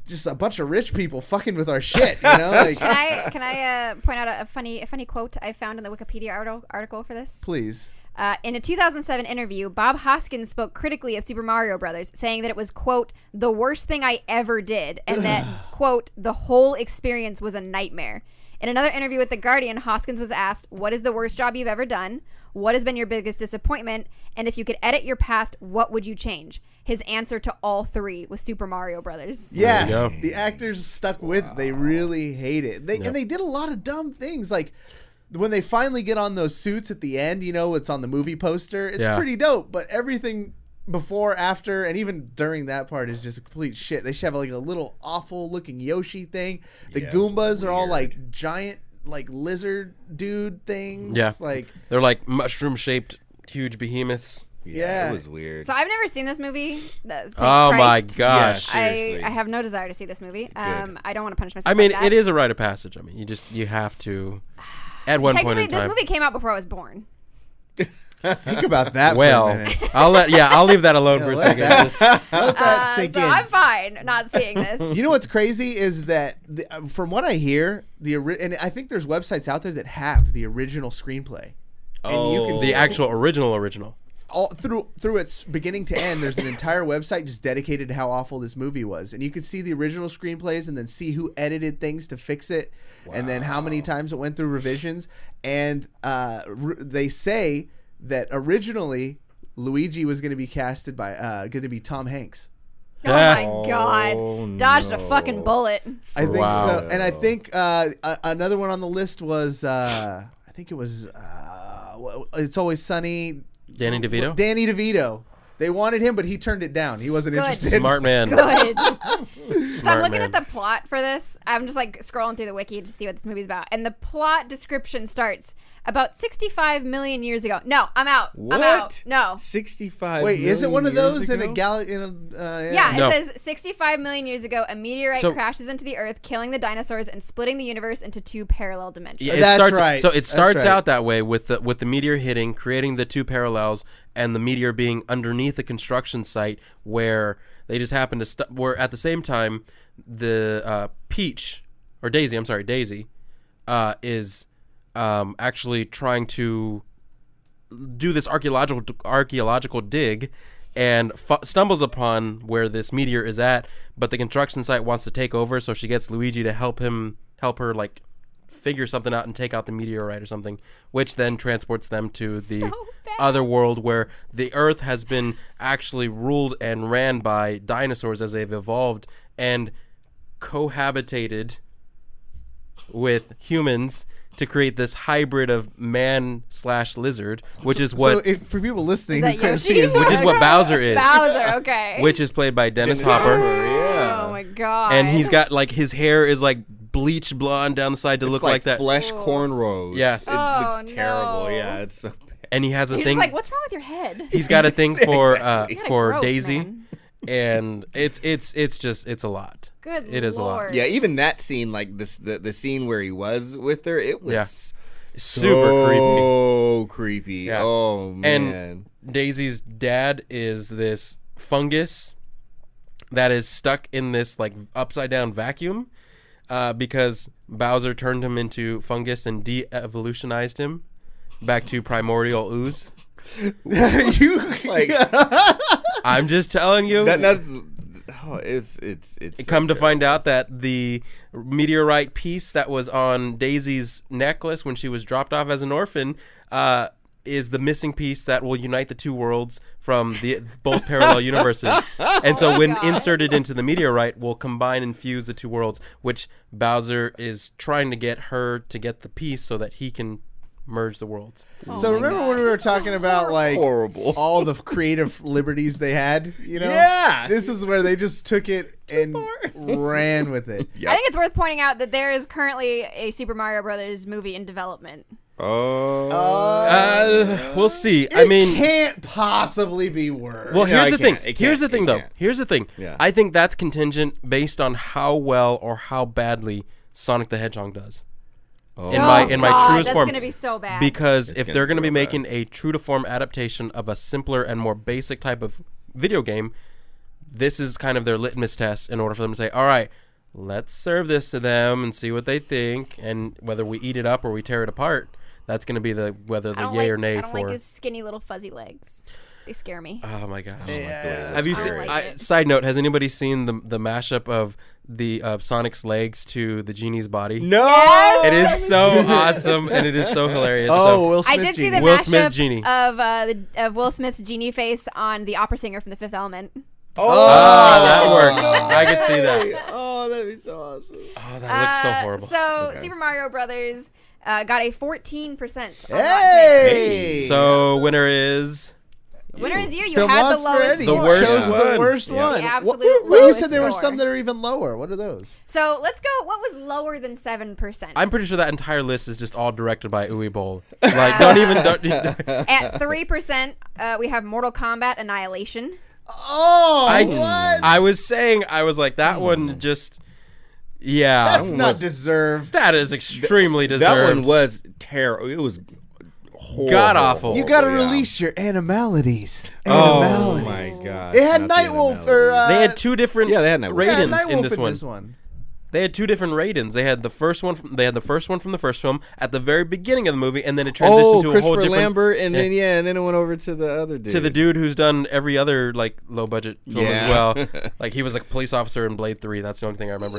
[SPEAKER 2] just a bunch of rich people fucking with our shit. You know, like
[SPEAKER 3] Can I point out a funny quote I found in the Wikipedia article for this?
[SPEAKER 2] please.
[SPEAKER 3] In a 2007 interview, Bob Hoskins spoke critically of Super Mario Brothers, saying that it was, quote, the worst thing I ever did, and that, quote, the whole experience was a nightmare. In another interview with The Guardian, Hoskins was asked, what is the worst job you've ever done? What has been your biggest disappointment? And if you could edit your past, what would you change? His answer to all three was Super Mario Brothers.
[SPEAKER 2] Yeah,
[SPEAKER 4] There you go.
[SPEAKER 2] the actors stuck with it. They really hate it. And they did a lot of dumb things. Like when they finally get on those suits at the end, you know, it's on the movie poster. It's pretty dope. But everything before, after, and even during that part is just complete shit. They should have like a little awful looking Yoshi thing. The Goombas are all like giant, like lizard dude things.
[SPEAKER 4] Yeah.
[SPEAKER 2] Like,
[SPEAKER 4] They're like mushroom shaped huge behemoths.
[SPEAKER 2] Yeah.
[SPEAKER 5] It was weird.
[SPEAKER 3] So I've never seen this movie. Thank
[SPEAKER 4] Oh my
[SPEAKER 3] Christ.
[SPEAKER 4] gosh.
[SPEAKER 5] Yeah, seriously.
[SPEAKER 3] I have no desire to see this movie. I don't want to punish myself.
[SPEAKER 4] I mean,
[SPEAKER 3] like that.
[SPEAKER 4] it is a rite of passage. I mean, you have to at one point
[SPEAKER 3] Technically,
[SPEAKER 4] in
[SPEAKER 3] this
[SPEAKER 4] time.
[SPEAKER 3] movie came out before I was born.
[SPEAKER 2] Think about that
[SPEAKER 4] Well,
[SPEAKER 2] for a minute.
[SPEAKER 4] I'll leave that alone for a
[SPEAKER 2] let
[SPEAKER 4] second.
[SPEAKER 2] Let that sink
[SPEAKER 3] So
[SPEAKER 2] in.
[SPEAKER 3] I'm fine not seeing this.
[SPEAKER 2] You know what's crazy is that from what I hear, and I think there's websites out there that have the original screenplay. And you can
[SPEAKER 4] The actual original.
[SPEAKER 2] all through its beginning to end, there's an entire website just dedicated to how awful this movie was, and you could see the original screenplays and then see who edited things to fix it, and then how many times it went through revisions. And they say that originally Luigi was going to be casted by going to be Tom Hanks.
[SPEAKER 3] Oh my god! Dodged a fucking bullet.
[SPEAKER 2] I think so, and I think another one on the list was I think it was It's Always Sunny.
[SPEAKER 4] Danny DeVito.
[SPEAKER 2] Danny DeVito. They wanted him, but he turned it down. He wasn't interested.
[SPEAKER 4] Smart man.
[SPEAKER 3] Good. So I'm looking
[SPEAKER 4] man.
[SPEAKER 3] at the plot for this. I'm just like scrolling through the wiki to see what this movie's about, and the plot description starts about 65 million years ago. No, I'm out.
[SPEAKER 5] What?
[SPEAKER 3] I'm out. No.
[SPEAKER 5] 65
[SPEAKER 2] Wait, is it one of
[SPEAKER 5] million
[SPEAKER 2] those
[SPEAKER 5] years
[SPEAKER 2] in a
[SPEAKER 5] ago?
[SPEAKER 2] galaxy?
[SPEAKER 3] Yeah,
[SPEAKER 4] No.
[SPEAKER 3] it says 65 million years ago, a meteorite
[SPEAKER 4] So-
[SPEAKER 3] crashes into the Earth, killing the dinosaurs and splitting the universe into two parallel dimensions.
[SPEAKER 4] Yeah, it
[SPEAKER 2] That's
[SPEAKER 4] starts,
[SPEAKER 2] right.
[SPEAKER 4] So it
[SPEAKER 2] That's
[SPEAKER 4] starts
[SPEAKER 2] right.
[SPEAKER 4] out that way with the meteor hitting, creating the two parallels, and the meteor being underneath a construction site where they just happen to where at the same time the Daisy is actually trying to do this archaeological dig and stumbles upon where this meteor is at, but the construction site wants to take over, so she gets Luigi to help her like figure something out and take out the meteorite or something, which then transports them to the other world where the Earth has been actually ruled and ran by dinosaurs as they've evolved and cohabitated with humans to create this hybrid of man/lizard, which is what
[SPEAKER 2] for people listening
[SPEAKER 3] Is
[SPEAKER 2] who
[SPEAKER 3] that
[SPEAKER 2] couldn't see,
[SPEAKER 3] Yoshi?
[SPEAKER 2] is
[SPEAKER 4] which is what Bowser is,
[SPEAKER 3] Bowser, okay.
[SPEAKER 4] which is played by Dennis Hopper.
[SPEAKER 3] Oh my god.
[SPEAKER 4] And he's got like his hair is like bleach blonde down the side to look like that.
[SPEAKER 5] Flesh cornrows.
[SPEAKER 4] Yes.
[SPEAKER 5] It
[SPEAKER 3] Oh,
[SPEAKER 5] looks terrible.
[SPEAKER 3] no.
[SPEAKER 5] Yeah, it's so bad.
[SPEAKER 4] And he has a
[SPEAKER 3] You're
[SPEAKER 4] thing.
[SPEAKER 3] just like, what's wrong with your head?
[SPEAKER 4] He's got a thing for for
[SPEAKER 3] gross,
[SPEAKER 4] Daisy,
[SPEAKER 3] man.
[SPEAKER 4] and it's a lot.
[SPEAKER 3] Good
[SPEAKER 4] It is a lot.
[SPEAKER 3] Lord.
[SPEAKER 5] Yeah, even that scene, like the scene where he was with her, it was
[SPEAKER 4] Super creepy.
[SPEAKER 5] so creepy.
[SPEAKER 4] Yeah.
[SPEAKER 5] Oh man.
[SPEAKER 4] And Daisy's dad is this fungus that is stuck in this like upside down vacuum because Bowser turned him into fungus and de-evolutionized him back to primordial ooze.
[SPEAKER 2] you
[SPEAKER 5] Like
[SPEAKER 4] I'm just telling you.
[SPEAKER 5] that's it's
[SPEAKER 4] Come to find out that the meteorite piece that was on Daisy's necklace when she was dropped off as an orphan is the missing piece that will unite the two worlds from the both parallel universes. And so when inserted into the meteorite, will combine and fuse the two worlds, which Bowser is trying to get her to get the piece so that he can merge the worlds.
[SPEAKER 2] So remember when we were talking about like
[SPEAKER 5] horrible.
[SPEAKER 2] all the creative liberties they had, you know?
[SPEAKER 5] Yeah.
[SPEAKER 2] This is where they just took it and ran with it.
[SPEAKER 3] I think it's worth pointing out that there is currently a Super Mario Brothers movie in development.
[SPEAKER 4] We'll see.
[SPEAKER 2] It
[SPEAKER 4] I mean,
[SPEAKER 2] can't possibly be worse.
[SPEAKER 4] well,
[SPEAKER 5] No,
[SPEAKER 4] here's
[SPEAKER 5] it
[SPEAKER 4] the thing.
[SPEAKER 5] can't. It
[SPEAKER 4] Here's the
[SPEAKER 5] can't.
[SPEAKER 4] thing,
[SPEAKER 5] It
[SPEAKER 4] though.
[SPEAKER 5] can't.
[SPEAKER 4] Here's the thing.
[SPEAKER 5] Yeah.
[SPEAKER 4] I think that's contingent based on how well or how badly Sonic the Hedgehog does. In my truest
[SPEAKER 3] that's
[SPEAKER 4] form.
[SPEAKER 3] gonna be so bad.
[SPEAKER 4] Because if
[SPEAKER 5] gonna
[SPEAKER 4] they're going to
[SPEAKER 5] be
[SPEAKER 4] be
[SPEAKER 5] real
[SPEAKER 4] making a true to form adaptation of a simpler and more basic type of video game, this is kind of their litmus test in order for them to say, all right, let's serve this to them and see what they think, and whether we eat it up or we tear it apart. That's going to be whether the yay or nay
[SPEAKER 3] I don't
[SPEAKER 4] for.
[SPEAKER 3] like his skinny little fuzzy legs. They scare me.
[SPEAKER 4] Oh my gosh!
[SPEAKER 2] Yeah.
[SPEAKER 4] Have you
[SPEAKER 3] I
[SPEAKER 4] seen?
[SPEAKER 3] don't like it.
[SPEAKER 4] Side note: has anybody seen the mashup of Sonic's legs to the genie's body?
[SPEAKER 5] No.
[SPEAKER 4] It is so awesome and it is so hilarious.
[SPEAKER 2] Oh, Will
[SPEAKER 3] I
[SPEAKER 2] Smith
[SPEAKER 3] did see
[SPEAKER 2] genie.
[SPEAKER 3] the
[SPEAKER 4] Will
[SPEAKER 3] mashup
[SPEAKER 4] Smith genie.
[SPEAKER 3] of Will Smith's genie face on the opera singer from The Fifth Element.
[SPEAKER 4] that works. I could see that.
[SPEAKER 5] Oh, that'd be so awesome.
[SPEAKER 4] Oh, that looks so horrible.
[SPEAKER 3] So Super Mario Brothers got a 14% on Rotten Tomatoes.
[SPEAKER 2] Hey!
[SPEAKER 4] So winner is.
[SPEAKER 3] Winner is you. You had the
[SPEAKER 2] Filmlospher
[SPEAKER 3] lowest
[SPEAKER 2] Eddie
[SPEAKER 4] The
[SPEAKER 3] score.
[SPEAKER 4] worst
[SPEAKER 2] chose
[SPEAKER 4] one.
[SPEAKER 2] the worst
[SPEAKER 5] Yeah.
[SPEAKER 2] one.
[SPEAKER 3] The absolute
[SPEAKER 2] Well, you
[SPEAKER 3] lowest
[SPEAKER 2] said there were
[SPEAKER 3] score.
[SPEAKER 2] some that are even lower. What are those?
[SPEAKER 3] So let's go. What was lower than 7%?
[SPEAKER 4] I'm pretty sure that entire list is just all directed by Uwe Boll. Like, don't.
[SPEAKER 3] At 3%, we have Mortal Kombat Annihilation.
[SPEAKER 2] Oh, what?
[SPEAKER 4] I was saying, I was like, that one just. Yeah.
[SPEAKER 2] That's not deserved.
[SPEAKER 4] That is extremely deserved.
[SPEAKER 5] That one was terrible. It was
[SPEAKER 4] God awful.
[SPEAKER 2] You got to release your animalities.
[SPEAKER 5] Oh my god!
[SPEAKER 2] It had Nightwolf.
[SPEAKER 4] They had two different Raidens in this one. They had two different Raidens. They had the first one. They had the first one from the first film at the very beginning of the movie, and then it transitioned to a whole different.
[SPEAKER 5] Lambert, and then and then it went over to the other dude.
[SPEAKER 4] To the dude who's done every other like low budget film as well. Like he was a police officer in Blade 3. That's the only thing I remember.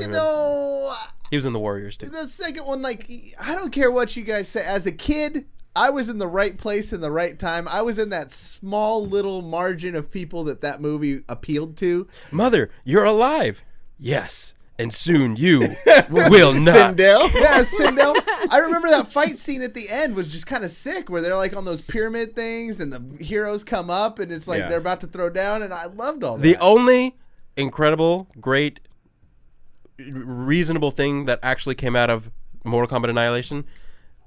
[SPEAKER 4] He was in the Warriors too.
[SPEAKER 2] The second one, like I don't care what you guys say. As a kid, I was in the right place in the right time. I was in that small little margin of people that movie appealed to.
[SPEAKER 4] Mother, you're alive. Yes. And soon you will not.
[SPEAKER 5] Sindel?
[SPEAKER 2] Yeah, Sindel. I remember that fight scene at the end was just kind of sick where they're like on those pyramid things and the heroes come up and it's like they're about to throw down, and I loved all that.
[SPEAKER 4] The only incredible, great, reasonable thing that actually came out of Mortal Kombat Annihilation,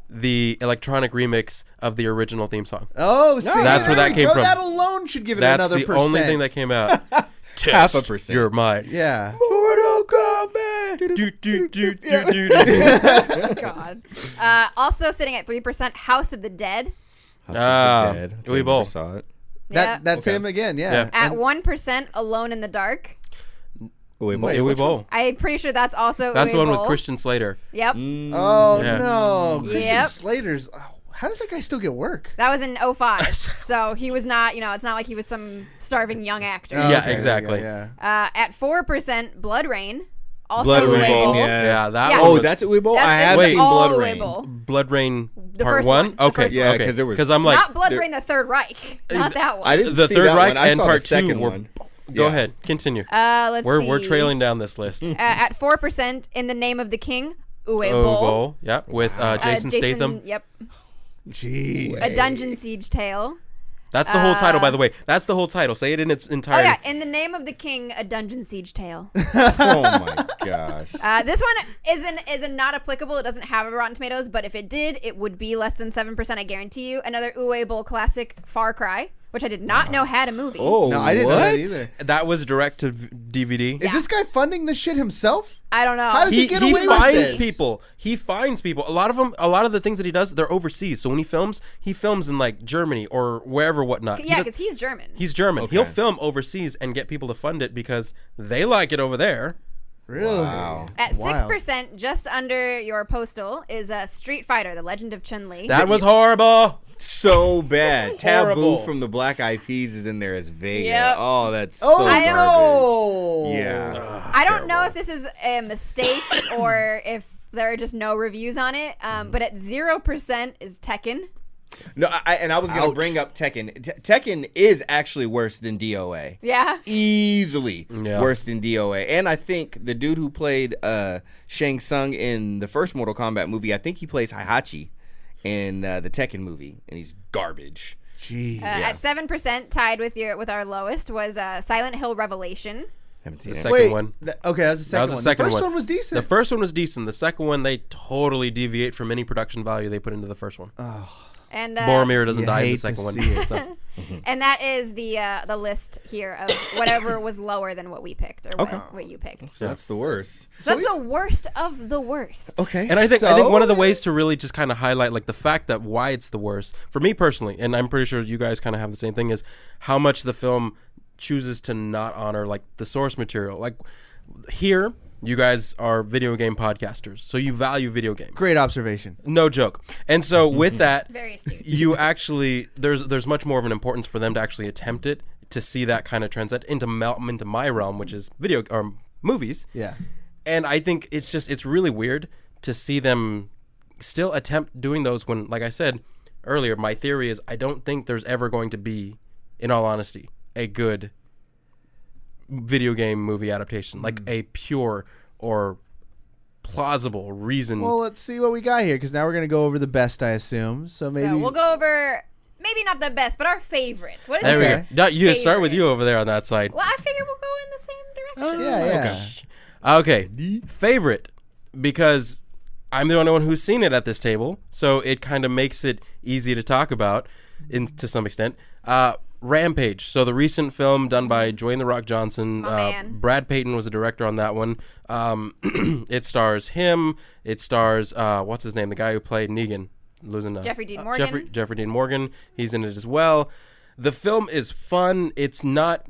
[SPEAKER 4] the electronic remix of the original theme song.
[SPEAKER 2] Oh, see,
[SPEAKER 4] that's where that came from.
[SPEAKER 2] That alone should give it
[SPEAKER 4] that's
[SPEAKER 2] another
[SPEAKER 4] the only thing that came out.
[SPEAKER 5] Half a percent.
[SPEAKER 4] Your mind.
[SPEAKER 2] Yeah.
[SPEAKER 4] Mortal Kombat.
[SPEAKER 3] God. Also sitting at 3%, House of the Dead.
[SPEAKER 5] House of the Dead.
[SPEAKER 4] We both
[SPEAKER 5] saw it.
[SPEAKER 2] That's him again. Yeah.
[SPEAKER 3] At 1%, Alone in the Dark.
[SPEAKER 4] Uwe
[SPEAKER 3] I'm pretty sure that's also.
[SPEAKER 4] That's the one with
[SPEAKER 3] Uwe.
[SPEAKER 4] Christian Slater.
[SPEAKER 3] Yep.
[SPEAKER 2] Oh no, Christian
[SPEAKER 3] Yep.
[SPEAKER 2] Slater's. How does that guy still get work?
[SPEAKER 3] That was in 2005, so he was not. It's not like he was some starving young actor.
[SPEAKER 2] Oh,
[SPEAKER 4] Yeah,
[SPEAKER 2] okay,
[SPEAKER 4] exactly.
[SPEAKER 2] Yeah.
[SPEAKER 3] At 4%, Blood Rain. Also
[SPEAKER 5] Blood
[SPEAKER 3] Uwe
[SPEAKER 5] Rain,
[SPEAKER 3] Boll.
[SPEAKER 4] Yeah, that
[SPEAKER 3] Yeah.
[SPEAKER 4] one.
[SPEAKER 5] Oh, that's Uwe Boll? I have
[SPEAKER 3] That's
[SPEAKER 5] seen
[SPEAKER 3] all
[SPEAKER 5] Blood
[SPEAKER 3] Uwe
[SPEAKER 5] Rain.
[SPEAKER 3] Boll.
[SPEAKER 4] Blood Rain
[SPEAKER 3] The
[SPEAKER 4] Part
[SPEAKER 3] first
[SPEAKER 4] 1?
[SPEAKER 3] one. The
[SPEAKER 4] Okay,
[SPEAKER 3] first
[SPEAKER 5] Yeah,
[SPEAKER 3] one.
[SPEAKER 5] because there was.
[SPEAKER 4] Because I'm like,
[SPEAKER 3] Not Blood Rain, the Third Reich. Not that one.
[SPEAKER 5] I didn't
[SPEAKER 4] the
[SPEAKER 5] see
[SPEAKER 4] Third
[SPEAKER 5] that
[SPEAKER 4] Reich
[SPEAKER 5] one. I
[SPEAKER 4] and
[SPEAKER 5] saw
[SPEAKER 4] Part
[SPEAKER 5] the
[SPEAKER 4] 2
[SPEAKER 5] second
[SPEAKER 4] were.
[SPEAKER 5] one.
[SPEAKER 4] Go ahead, continue.
[SPEAKER 3] Let's see.
[SPEAKER 4] We're trailing down this list.
[SPEAKER 3] At 4%, In the Name of the King, Uwe
[SPEAKER 4] Uwe
[SPEAKER 3] Boll.
[SPEAKER 4] Boll, yeah, with Jason Statham.
[SPEAKER 3] Yep.
[SPEAKER 2] Jeez.
[SPEAKER 3] A Dungeon Siege Tale.
[SPEAKER 4] That's the whole title, by the way. That's the whole title. Say it in its
[SPEAKER 3] Oh
[SPEAKER 4] entirety.
[SPEAKER 3] yeah, In the Name of the King, A Dungeon Siege Tale.
[SPEAKER 5] Oh my gosh.
[SPEAKER 3] This one isn't not applicable. It doesn't have a Rotten Tomatoes, but if it did, it would be less than 7%. I guarantee you. Another Uwe Boll classic, Far Cry, which I did not know had a movie.
[SPEAKER 5] Oh,
[SPEAKER 2] No, I didn't know that either.
[SPEAKER 4] That was direct to DVD.
[SPEAKER 2] Is this guy funding this shit himself?
[SPEAKER 3] I don't know.
[SPEAKER 2] How does he get away with
[SPEAKER 4] finds
[SPEAKER 2] this?
[SPEAKER 4] people. He finds people. A lot of the things that he does, they're overseas. So when he films in like Germany or wherever, whatnot.
[SPEAKER 3] Yeah, because he's German.
[SPEAKER 4] He's German.
[SPEAKER 5] Okay.
[SPEAKER 4] He'll film overseas and get people to fund it because they like it over there.
[SPEAKER 2] Really?
[SPEAKER 5] Wow.
[SPEAKER 3] At
[SPEAKER 2] Wild.
[SPEAKER 3] 6%, just under your Postal, is Street Fighter: The Legend of Chun-Li.
[SPEAKER 4] That was horrible.
[SPEAKER 5] So bad.
[SPEAKER 4] Horrible.
[SPEAKER 5] Taboo from the Black Eyed Peas is in there as Vega.
[SPEAKER 3] Yep.
[SPEAKER 5] Oh, that's
[SPEAKER 2] Oh
[SPEAKER 5] so garbage.
[SPEAKER 2] no!
[SPEAKER 5] Yeah.
[SPEAKER 3] I don't know if this is a mistake or if there are just no reviews on it, but at 0% is Tekken.
[SPEAKER 5] No, I was gonna bring up Tekken. Tekken is actually worse than DOA.
[SPEAKER 3] Yeah.
[SPEAKER 5] Easily
[SPEAKER 4] Yeah.
[SPEAKER 5] worse than DOA. And I think the dude who played Shang Tsung in the first Mortal Kombat movie, I think he plays Heihachi in the Tekken movie, and he's garbage.
[SPEAKER 2] Jeez.
[SPEAKER 3] At 7%, tied with our lowest, was Silent Hill Revelation.
[SPEAKER 5] Haven't seen
[SPEAKER 4] The
[SPEAKER 5] it.
[SPEAKER 4] second
[SPEAKER 2] Wait.
[SPEAKER 4] one.
[SPEAKER 2] Okay, that was the second
[SPEAKER 4] was the
[SPEAKER 2] one.
[SPEAKER 4] second
[SPEAKER 2] the first
[SPEAKER 4] one.
[SPEAKER 2] one was decent.
[SPEAKER 4] The first one was decent. The second one, they totally deviate from any production value they put into the first one.
[SPEAKER 3] And
[SPEAKER 4] Boromir doesn't
[SPEAKER 2] you
[SPEAKER 4] die in the
[SPEAKER 2] hate to
[SPEAKER 4] second one.
[SPEAKER 2] see it.
[SPEAKER 4] So,
[SPEAKER 3] and that is the list here of whatever was lower than what we picked or what you picked.
[SPEAKER 5] So that's the worst.
[SPEAKER 3] So that's the worst of the worst.
[SPEAKER 5] Okay.
[SPEAKER 4] and I think
[SPEAKER 2] So-
[SPEAKER 4] one of the ways to really just kind of highlight like the fact that why it's the worst for me personally, and I'm pretty sure you guys kind of have the same thing, is how much the film chooses to not honor like the source material. Like here, you guys are video game podcasters, so you value video games.
[SPEAKER 2] Great observation.
[SPEAKER 4] No joke. And so with that,
[SPEAKER 3] Very astute.
[SPEAKER 4] you actually there's much more of an importance for them to actually attempt it, to see that kind of translate into my realm, which is video or movies.
[SPEAKER 2] Yeah.
[SPEAKER 4] And I think it's really weird to see them still attempt doing those when, like I said earlier, my theory is I don't think there's ever going to be, in all honesty, a good video game movie adaptation, like a pure or plausible reason.
[SPEAKER 2] Well, let's see what we got here, because now we're gonna go over the best, I assume. So maybe
[SPEAKER 3] So we'll go over maybe not the best, but our favorites. What is
[SPEAKER 4] there we
[SPEAKER 3] your
[SPEAKER 4] go. No, you start with you
[SPEAKER 3] favorite?
[SPEAKER 4] over there on that side.
[SPEAKER 3] Well, I figure we'll go in the same direction.
[SPEAKER 2] Yeah.
[SPEAKER 4] Okay. Favorite, because I'm the only one who's seen it at this table, so it kind of makes it easy to talk about to some extent. Rampage. So the recent film done by Dwayne "The Rock" Johnson.
[SPEAKER 3] man.
[SPEAKER 4] Brad Payton was the director on that one. It stars him. It stars what's his name? The guy who played Negan. losing
[SPEAKER 3] Jeffrey Dean Morgan.
[SPEAKER 4] Jeffrey Dean Morgan. He's in it as well. The film is fun. It's not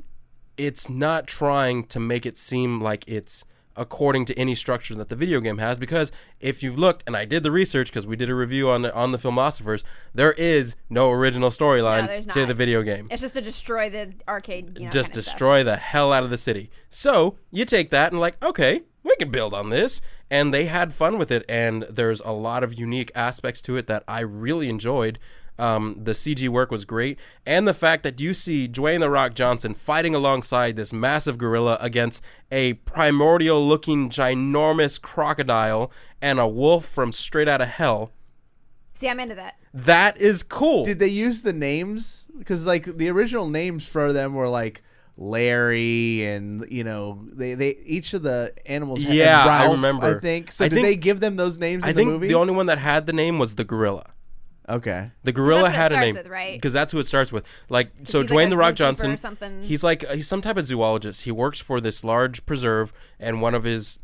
[SPEAKER 4] trying to make it seem like it's according to any structure that the video game has, because if you've looked, and I did the research because we did a review on the Filmlospher's, there is no original storyline to the video game.
[SPEAKER 3] It's just to destroy the arcade,
[SPEAKER 4] just destroy the hell out of the city. So you take that and like, okay, we can build on this, and they had fun with it, and there's a lot of unique aspects to it that I really enjoyed. The CG work was great, and the fact that you see Dwayne "The Rock" Johnson fighting alongside this massive gorilla against a primordial-looking, ginormous crocodile and a wolf from straight out of hell.
[SPEAKER 3] See, I'm into that.
[SPEAKER 4] That is cool.
[SPEAKER 2] Did they use the names? Because like the original names for them were like Larry, and they each of the animals had Ralph,
[SPEAKER 4] I remember.
[SPEAKER 2] I think. So did they give them those names in the movie? I think
[SPEAKER 4] the only one that had the name was the gorilla.
[SPEAKER 2] Okay.
[SPEAKER 4] The gorilla had a name,
[SPEAKER 3] right?
[SPEAKER 4] Because that's who it starts with. Like, so
[SPEAKER 3] he's
[SPEAKER 4] Dwayne
[SPEAKER 3] like
[SPEAKER 4] "The Rock" Johnson, he's some type of zoologist. He works for this large preserve, and one of his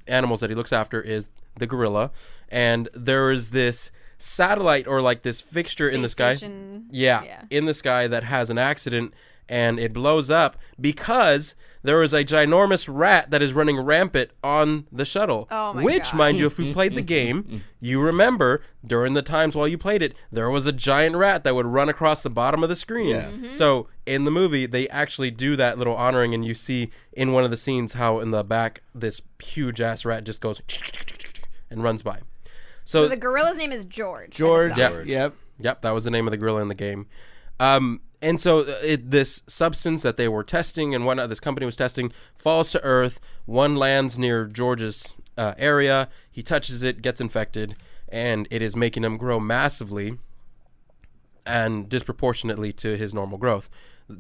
[SPEAKER 4] animals that he looks after is the gorilla. And there is this satellite or like this fixture in the sky, in the sky that has an accident, and it blows up because there is a ginormous rat that is running rampant on the shuttle.
[SPEAKER 3] Oh my
[SPEAKER 4] which,
[SPEAKER 3] God.
[SPEAKER 4] mind you, if you played the game, you remember during the times while you played it, there was a giant rat that would run across the bottom of the screen.
[SPEAKER 5] Yeah.
[SPEAKER 3] Mm-hmm.
[SPEAKER 4] So in the movie, they actually do that little honoring, and you see in one of the scenes how in the back this huge ass rat just goes and runs by.
[SPEAKER 3] So the gorilla's name is George.
[SPEAKER 2] George.
[SPEAKER 4] Yep, that was the name of the gorilla in the game. And so this substance that they were testing and whatnot, this company was testing, falls to Earth. One lands near George's area. He touches it, gets infected, and it is making him grow massively and disproportionately to his normal growth.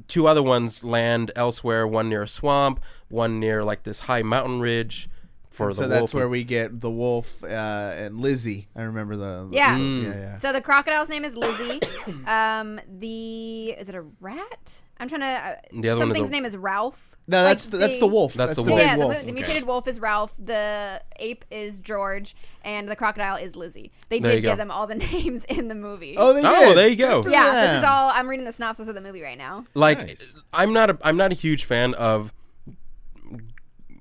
[SPEAKER 4] Two other ones land elsewhere, one near a swamp, one near like this high mountain ridge.
[SPEAKER 2] So that's where we get the wolf and Lizzie. I remember the
[SPEAKER 3] yeah. So the crocodile's name is Lizzie. Is it a rat? I'm trying to.
[SPEAKER 4] The other
[SPEAKER 3] something's name is Ralph.
[SPEAKER 2] No, that's the wolf.
[SPEAKER 4] That's the
[SPEAKER 2] wolf.
[SPEAKER 4] wolf.
[SPEAKER 3] Yeah,
[SPEAKER 2] wolf.
[SPEAKER 3] the mutated wolf is Ralph. The ape is George, and the crocodile is Lizzie. They did give them all the names in the movie.
[SPEAKER 2] Oh, they did.
[SPEAKER 4] Oh, there you go.
[SPEAKER 3] Yeah, this is all. I'm reading the synopsis of the movie right now.
[SPEAKER 4] Like,
[SPEAKER 5] Nice.
[SPEAKER 4] I'm not a huge fan of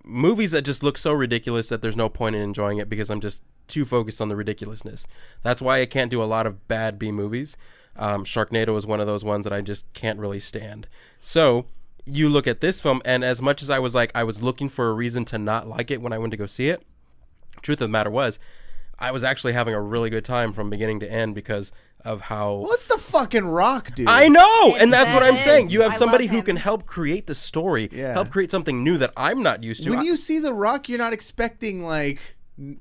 [SPEAKER 4] movies that just look so ridiculous that there's no point in enjoying it because I'm just too focused on the ridiculousness. That's why I can't do a lot of bad B movies. Sharknado is one of those ones that I just can't really stand. So you look at this film, and as much as I was looking for a reason to not like it when I went to go see it, truth of the matter was, I was actually having a really good time from beginning to end because of how...
[SPEAKER 2] What's the fucking Rock, dude?
[SPEAKER 4] I know, and that's what I'm
[SPEAKER 3] It
[SPEAKER 4] saying.
[SPEAKER 3] is.
[SPEAKER 4] You have
[SPEAKER 3] I
[SPEAKER 4] somebody
[SPEAKER 3] love
[SPEAKER 4] who
[SPEAKER 3] him.
[SPEAKER 4] can help create the story,
[SPEAKER 2] Yeah.
[SPEAKER 4] help create something new that I'm not used to.
[SPEAKER 2] When you see The Rock, you're not expecting like...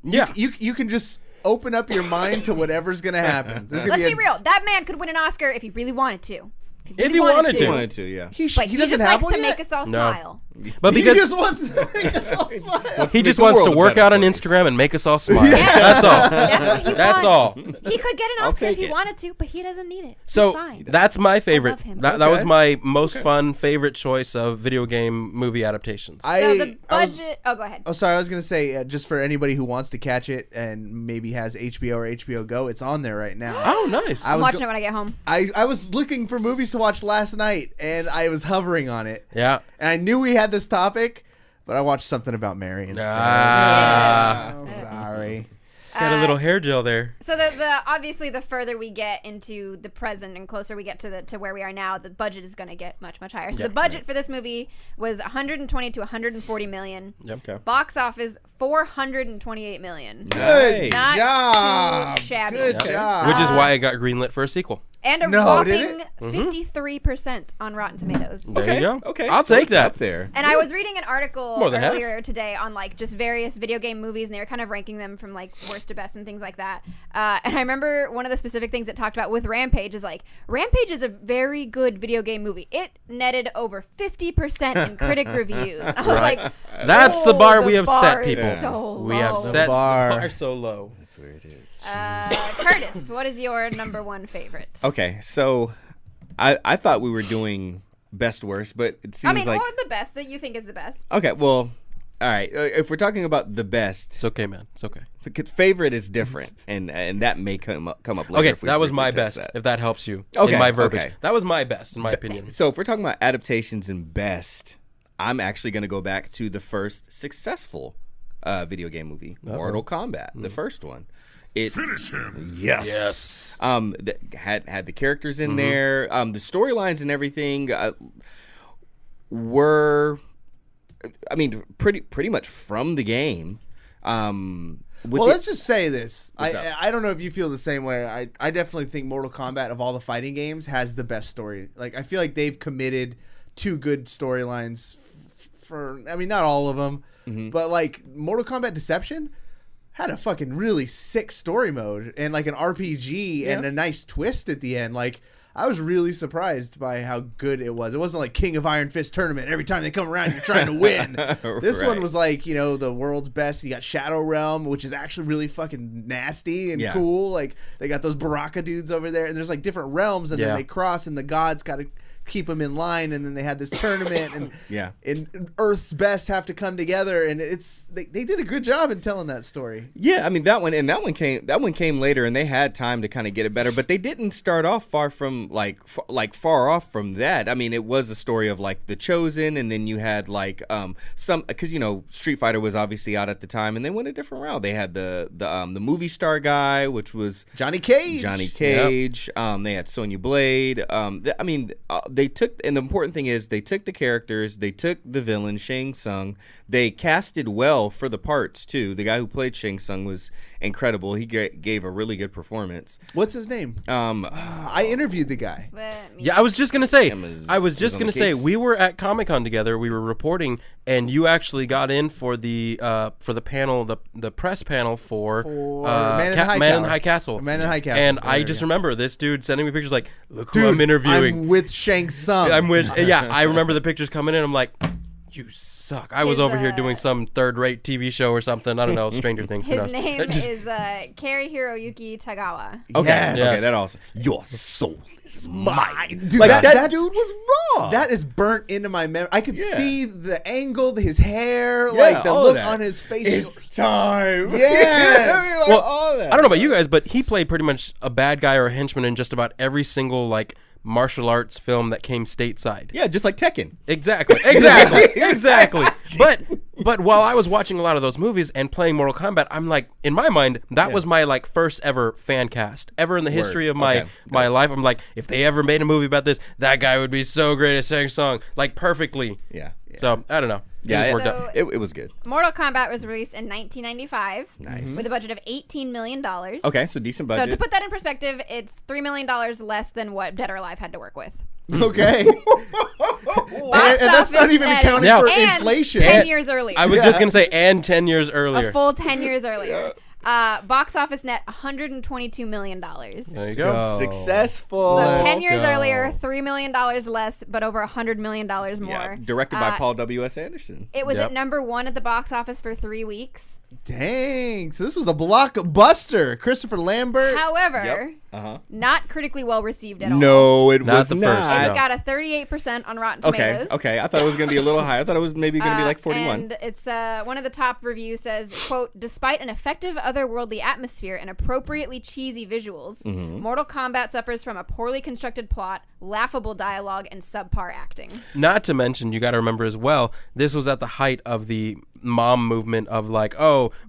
[SPEAKER 4] Yeah.
[SPEAKER 2] You can just open up your mind to whatever's going to happen. There's gonna
[SPEAKER 3] Let's be real. That man could win an Oscar if he really wanted to.
[SPEAKER 4] If he wanted to.
[SPEAKER 5] He wanted to, yeah.
[SPEAKER 2] He
[SPEAKER 3] But he
[SPEAKER 2] doesn't
[SPEAKER 3] just
[SPEAKER 2] have
[SPEAKER 3] likes
[SPEAKER 2] one
[SPEAKER 3] to
[SPEAKER 2] yet?
[SPEAKER 3] make us all
[SPEAKER 4] No.
[SPEAKER 3] smile.
[SPEAKER 4] But
[SPEAKER 2] He
[SPEAKER 4] because
[SPEAKER 2] just wants to make us all smile.
[SPEAKER 4] he just
[SPEAKER 5] the
[SPEAKER 4] wants to
[SPEAKER 5] world a
[SPEAKER 4] work
[SPEAKER 5] better
[SPEAKER 4] out on
[SPEAKER 5] place.
[SPEAKER 4] Instagram and make us all smile.
[SPEAKER 3] Yeah.
[SPEAKER 4] That's all.
[SPEAKER 3] That's what he
[SPEAKER 4] That's
[SPEAKER 3] wants.
[SPEAKER 4] all.
[SPEAKER 3] He could get an
[SPEAKER 5] I'll
[SPEAKER 3] Oscar if
[SPEAKER 5] take
[SPEAKER 3] he
[SPEAKER 5] it.
[SPEAKER 3] wanted to, but he doesn't need it.
[SPEAKER 4] So
[SPEAKER 3] He's fine.
[SPEAKER 4] that's my favorite.
[SPEAKER 3] love him.
[SPEAKER 4] That was
[SPEAKER 2] Okay.
[SPEAKER 4] my most fun favorite choice of video game movie adaptations.
[SPEAKER 3] So the
[SPEAKER 2] I was-
[SPEAKER 3] budget. Oh, go ahead.
[SPEAKER 2] Oh, sorry. I was gonna say just for anybody who wants to catch it and maybe has HBO or HBO Go, it's on there right now.
[SPEAKER 4] Oh, nice.
[SPEAKER 2] I
[SPEAKER 3] I'm
[SPEAKER 2] was
[SPEAKER 3] watching
[SPEAKER 2] go-
[SPEAKER 3] it when I get home.
[SPEAKER 2] I was looking for movies to watch last night, and I was hovering on it.
[SPEAKER 4] Yeah.
[SPEAKER 2] And I knew we had this topic, but I watched something about Mary instead. Oh, sorry.
[SPEAKER 4] Got a little hair gel there.
[SPEAKER 3] So the obviously the further we get into the present and closer we get to where we are now, the budget is going to get much much higher. So the budget for this movie was 120 to 140 million.
[SPEAKER 4] Yep.
[SPEAKER 5] Okay.
[SPEAKER 3] Box office 428 million.
[SPEAKER 2] Good
[SPEAKER 3] Not
[SPEAKER 2] job.
[SPEAKER 3] too shabby.
[SPEAKER 2] Good job.
[SPEAKER 4] Which is why I got greenlit for a sequel.
[SPEAKER 3] And a
[SPEAKER 2] No, did
[SPEAKER 3] whopping 53% on Rotten Tomatoes.
[SPEAKER 4] There you go.
[SPEAKER 5] Okay.
[SPEAKER 4] I'll
[SPEAKER 5] so
[SPEAKER 4] take
[SPEAKER 5] it's
[SPEAKER 4] that.
[SPEAKER 5] up there.
[SPEAKER 3] And I was reading an article
[SPEAKER 4] More than half.
[SPEAKER 3] earlier today on like just various video game movies, and they were kind of ranking them from like worst to best and things like that. And I remember one of the specific things it talked about with Rampage is like Rampage is a very good video game movie. It netted over 50% in critic reviews. I was
[SPEAKER 4] Right.
[SPEAKER 3] like,
[SPEAKER 4] That's the
[SPEAKER 3] "Oh,
[SPEAKER 4] bar
[SPEAKER 3] the
[SPEAKER 4] we have
[SPEAKER 3] bar
[SPEAKER 4] set,
[SPEAKER 3] is
[SPEAKER 4] people.
[SPEAKER 3] so
[SPEAKER 4] We have
[SPEAKER 3] low."
[SPEAKER 4] set the
[SPEAKER 2] bar.
[SPEAKER 4] bar so low.
[SPEAKER 5] That's where it is.
[SPEAKER 3] Curtis, what is your number one favorite?
[SPEAKER 5] Okay, so I thought we were doing best worst, but it seems
[SPEAKER 3] I mean,
[SPEAKER 5] like
[SPEAKER 3] or the best that you think is the best.
[SPEAKER 5] okay. Well, all right. If we're talking about the best,
[SPEAKER 4] It's okay, man. It's okay.
[SPEAKER 5] favorite is different, and that may come up later.
[SPEAKER 4] Okay,
[SPEAKER 5] if we
[SPEAKER 4] that was
[SPEAKER 5] briefly
[SPEAKER 4] my
[SPEAKER 5] touch
[SPEAKER 4] best.
[SPEAKER 5] that.
[SPEAKER 4] If that helps you
[SPEAKER 5] Okay,
[SPEAKER 4] in my verbiage,
[SPEAKER 5] okay.
[SPEAKER 4] that was my best in my opinion.
[SPEAKER 5] So if we're talking about adaptations and best, I'm actually going to go back to the first successful video game movie, Mortal Kombat, the first one.
[SPEAKER 1] Finish him.
[SPEAKER 5] Yes. Had the characters in there. The storylines and everything were, I mean, pretty much from the game.
[SPEAKER 2] Let's just say this. I don't know if you feel the same way. I definitely think Mortal Kombat, of all the fighting games, has the best story. Like, I feel like they've committed 2 good storylines for, I mean, not all of them, but like Mortal Kombat Deception had a fucking really sick story mode and like an RPG and a nice twist at the end. Like, I was really surprised by how good it was. It wasn't like King of Iron Fist tournament. Every time they come around, you're trying to win. This one was like, you know, the world's best. You got Shadow Realm, which is actually really fucking nasty and cool. Like, they got those Baraka dudes over there, and there's like different realms, and then they cross, and the gods got to keep them in line, and then they had this tournament, and and Earth's best have to come together, and they did a good job in telling that story.
[SPEAKER 5] Yeah, I mean that one came later, and they had time to kind of get it better, but they didn't start off far from far off from that. I mean, it was a story of like the Chosen, and then you had like some, because you know Street Fighter was obviously out at the time, and they went a different route. They had the movie star guy, which was
[SPEAKER 2] Johnny Cage.
[SPEAKER 5] Yep. They had Sonya Blade. They took, and the important thing is they took the characters, they took the villain Shang Tsung, they casted well for the parts too. The guy who played Shang Tsung was incredible. He gave a really good performance.
[SPEAKER 2] What's his name? I interviewed the guy.
[SPEAKER 4] Yeah, I was just gonna say.
[SPEAKER 5] We
[SPEAKER 4] We were at Comic-Con together. We were reporting, and you actually got in for the panel, the press panel for
[SPEAKER 2] Man in the High Castle.
[SPEAKER 4] Man in the High Castle.
[SPEAKER 2] There
[SPEAKER 4] And I just remember this dude sending me pictures like, "Look who I'm interviewing."
[SPEAKER 2] I'm with Shang Tsung.
[SPEAKER 4] I remember the pictures coming in. I'm like, "You suck." I was over here doing some third-rate TV show or something. I don't know, Stranger Things.
[SPEAKER 3] His name is Kari Hiroyuki Tagawa.
[SPEAKER 5] Okay,
[SPEAKER 2] Yes.
[SPEAKER 5] okay, that also. Your soul is mine.
[SPEAKER 2] Dude,
[SPEAKER 5] Like that dude was raw.
[SPEAKER 2] That is burnt into my memory. I could see the angle, his hair,
[SPEAKER 5] Yeah,
[SPEAKER 2] like the
[SPEAKER 5] all
[SPEAKER 2] look
[SPEAKER 5] that.
[SPEAKER 2] on his face.
[SPEAKER 5] It's time.
[SPEAKER 2] Yes.
[SPEAKER 4] Well,
[SPEAKER 5] all that.
[SPEAKER 4] I don't know about you guys, but he played pretty much a bad guy or a henchman in just about every single like martial arts film that came stateside.
[SPEAKER 5] Yeah, just like Tekken.
[SPEAKER 4] Exactly. But while I was watching a lot of those movies and playing Mortal Kombat, I'm like, in my mind, that was my like first ever fan cast ever in the history of my life. I'm like, if they ever made a movie about this, that guy would be so great at Shang Tsung, like perfectly.
[SPEAKER 5] Yeah.
[SPEAKER 4] So I don't know.
[SPEAKER 5] It was good.
[SPEAKER 3] Mortal Kombat was released in 1995.
[SPEAKER 5] Nice.
[SPEAKER 3] With a budget of $18 million.
[SPEAKER 5] Okay, so decent budget.
[SPEAKER 3] So to put that in perspective, it's $3 million less than what Dead or Alive had to work with.
[SPEAKER 2] Okay. and that's not even accounting for inflation.
[SPEAKER 3] 10 years earlier.
[SPEAKER 4] I was just going to say, and 10 years earlier.
[SPEAKER 3] A full 10 years earlier. Box office net $122 million.
[SPEAKER 4] There you go.
[SPEAKER 5] Successful.
[SPEAKER 3] So 10 years earlier, $3 million less, but over $100 million more.
[SPEAKER 5] Yeah, directed by Paul W.S. Anderson.
[SPEAKER 3] It was at #1 at the box office for 3 weeks.
[SPEAKER 2] Dang. So this was a blockbuster. Christopher Lambert.
[SPEAKER 3] However, not critically well received at all.
[SPEAKER 5] No, it was
[SPEAKER 4] the
[SPEAKER 5] not.
[SPEAKER 4] first.
[SPEAKER 3] It's got a 38% on Rotten Tomatoes.
[SPEAKER 5] Okay. I thought it was going to be a little higher. I thought it was maybe going to be like 41.
[SPEAKER 3] And it's one of the top reviews says, quote, despite an effective otherworldly atmosphere and appropriately cheesy visuals, Mortal Kombat suffers from a poorly constructed plot, laughable dialogue, and subpar acting.
[SPEAKER 4] Not to mention, you got to remember as well, this was at the height of the mom movement of like,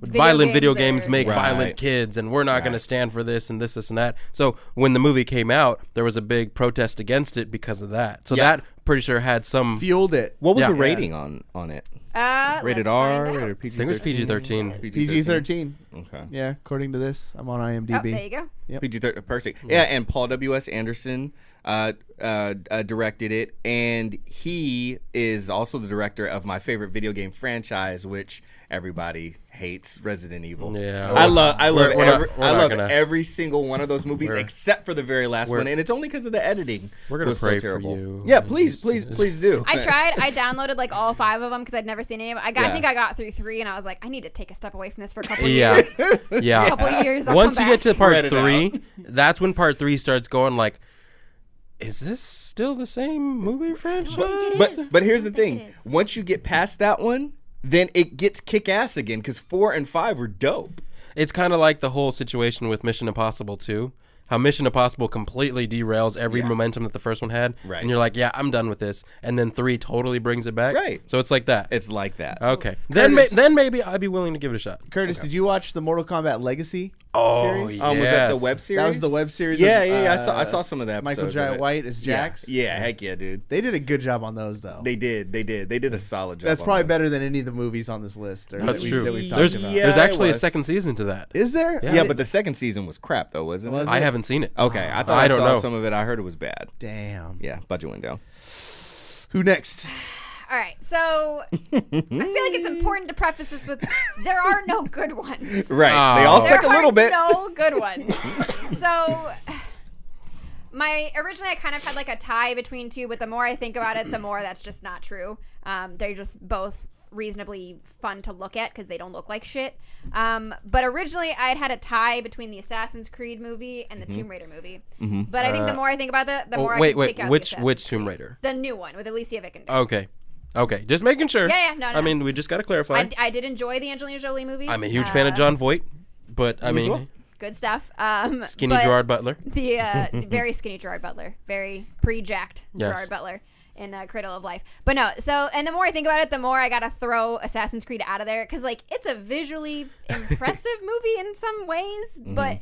[SPEAKER 4] violent video games make violent kids, and we're not going to stand for this and this and that. So when the movie came out, there was a big protest against it because of that. So that pretty sure had some
[SPEAKER 2] fueled it.
[SPEAKER 5] What was the rating on it? Rated R, rated PG-13?
[SPEAKER 4] I think it was PG-13.
[SPEAKER 2] PG-13.
[SPEAKER 5] Okay.
[SPEAKER 2] Yeah, according to this, I'm on IMDb.
[SPEAKER 3] Oh, there you go.
[SPEAKER 2] Yep.
[SPEAKER 5] PG-13, perfect. Yeah, and Paul W.S. Anderson directed it, and he is also the director of my favorite video game franchise, which everybody hates, Resident Evil.
[SPEAKER 4] Yeah.
[SPEAKER 5] I love
[SPEAKER 4] gonna-
[SPEAKER 5] every single one of those movies except for the very last one, and it's only because of the editing.
[SPEAKER 4] We're gonna
[SPEAKER 5] was
[SPEAKER 4] pray
[SPEAKER 5] so terrible.
[SPEAKER 4] for you.
[SPEAKER 5] Yeah, please do.
[SPEAKER 3] I tried. I downloaded like all 5 of them because I'd never seen any of them. I think I got through 3, and I was like, I need to take a step away from this for a couple of years.
[SPEAKER 4] Yeah.
[SPEAKER 3] A couple of years. I'll
[SPEAKER 4] Once
[SPEAKER 3] come
[SPEAKER 4] you
[SPEAKER 3] back.
[SPEAKER 4] get to part
[SPEAKER 5] Spread it
[SPEAKER 4] 3, that's when part 3 starts going like, is this still the same movie franchise?
[SPEAKER 5] But here's the thing. Once you get past that one, then it gets kick-ass again because 4 and 5 were dope.
[SPEAKER 4] It's kind of like the whole situation with Mission Impossible 2. How Mission Impossible completely derails every momentum that the first one had.
[SPEAKER 5] Right.
[SPEAKER 4] And you're like, yeah, I'm done with this. And then 3 totally brings it back.
[SPEAKER 5] Right.
[SPEAKER 4] So it's like that.
[SPEAKER 5] It's like that.
[SPEAKER 4] Okay.
[SPEAKER 2] Curtis,
[SPEAKER 4] Then maybe I'd be willing to give it a shot.
[SPEAKER 2] Curtis, did you watch the Mortal Kombat Legacy series?
[SPEAKER 4] yeah.
[SPEAKER 5] Was that the web series?
[SPEAKER 2] That was the web series.
[SPEAKER 5] Yeah. I saw some of that.
[SPEAKER 2] Michael Jai White as Jax.
[SPEAKER 5] Yeah, heck yeah, dude.
[SPEAKER 2] They did a good job on those, though.
[SPEAKER 5] They did a solid job.
[SPEAKER 2] That's
[SPEAKER 5] on
[SPEAKER 2] probably
[SPEAKER 5] those.
[SPEAKER 2] better than any of the movies on this list.
[SPEAKER 4] That's true.
[SPEAKER 2] That we've
[SPEAKER 4] There's
[SPEAKER 2] talked about.
[SPEAKER 5] Yeah,
[SPEAKER 4] there's actually
[SPEAKER 5] it
[SPEAKER 4] a
[SPEAKER 5] was.
[SPEAKER 4] second season to that.
[SPEAKER 2] Is there?
[SPEAKER 5] Yeah, but the second season was crap, though, wasn't
[SPEAKER 2] Was
[SPEAKER 5] it?
[SPEAKER 2] it?
[SPEAKER 4] I haven't seen it.
[SPEAKER 5] Okay, I thought
[SPEAKER 4] I
[SPEAKER 5] I
[SPEAKER 4] don't
[SPEAKER 5] saw
[SPEAKER 4] know.
[SPEAKER 5] some of it. I heard it was bad.
[SPEAKER 2] Damn.
[SPEAKER 5] Yeah, budget went down.
[SPEAKER 2] Who next?
[SPEAKER 3] All right, so I feel like it's important to preface this with there are no good ones.
[SPEAKER 5] Right, they all
[SPEAKER 3] There
[SPEAKER 5] suck a little
[SPEAKER 3] are
[SPEAKER 5] bit.
[SPEAKER 3] no good ones. So originally I kind of had like a tie between two, but the more I think about it, the more that's just not true. They're just both reasonably fun to look at because they don't look like shit. But originally I had a tie between the Assassin's Creed movie and the Tomb Raider movie. But I think the more I think about that, the more I can take out
[SPEAKER 4] which Tomb Raider?
[SPEAKER 3] The new one with Alicia Vikander.
[SPEAKER 4] Okay, just making sure.
[SPEAKER 3] Yeah, no.
[SPEAKER 4] I mean, we just got to clarify.
[SPEAKER 3] I did enjoy the Angelina Jolie movies.
[SPEAKER 4] I'm a huge fan of John Voight, but I mean,
[SPEAKER 3] good stuff.
[SPEAKER 4] skinny
[SPEAKER 3] but
[SPEAKER 4] Gerard Butler.
[SPEAKER 3] The very skinny Gerard Butler, very pre-jacked
[SPEAKER 4] Yes.
[SPEAKER 3] Gerard Butler in Cradle of Life. But no, and the more I think about it, the more I gotta throw Assassin's Creed out of there because like it's a visually impressive movie in some ways, but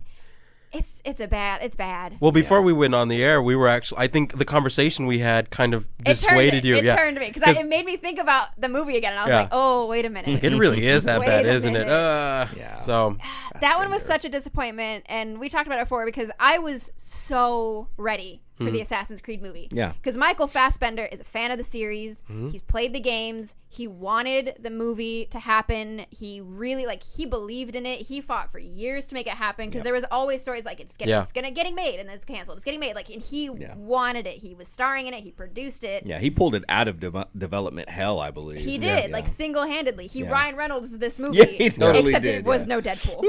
[SPEAKER 3] it's bad.
[SPEAKER 4] Well, before we went on the air, we were actually. I think the conversation we had kind of dissuaded you.
[SPEAKER 3] It turned me because it made me think about the movie again, and I was like, oh, wait a minute.
[SPEAKER 4] It really is that
[SPEAKER 3] Wait
[SPEAKER 4] bad,
[SPEAKER 3] a
[SPEAKER 4] isn't it?
[SPEAKER 3] minute.
[SPEAKER 5] Yeah.
[SPEAKER 4] So
[SPEAKER 3] That one was such a disappointment, and we talked about it before because I was so ready for the Assassin's Creed movie.
[SPEAKER 5] Yeah.
[SPEAKER 3] Because Michael Fassbender is a fan of the series. He's played the games. He wanted the movie to happen. He really, he believed in it. He fought for years to make it happen because there was always stories like it's getting made and then it's canceled. It's getting made. And he wanted it. He was starring in it. He produced it.
[SPEAKER 5] Yeah, he pulled it out of development hell, I believe.
[SPEAKER 3] He did, single-handeded. Ryan Reynolds this movie.
[SPEAKER 5] Yeah, he totally
[SPEAKER 3] except
[SPEAKER 5] did,
[SPEAKER 3] it was no Deadpool.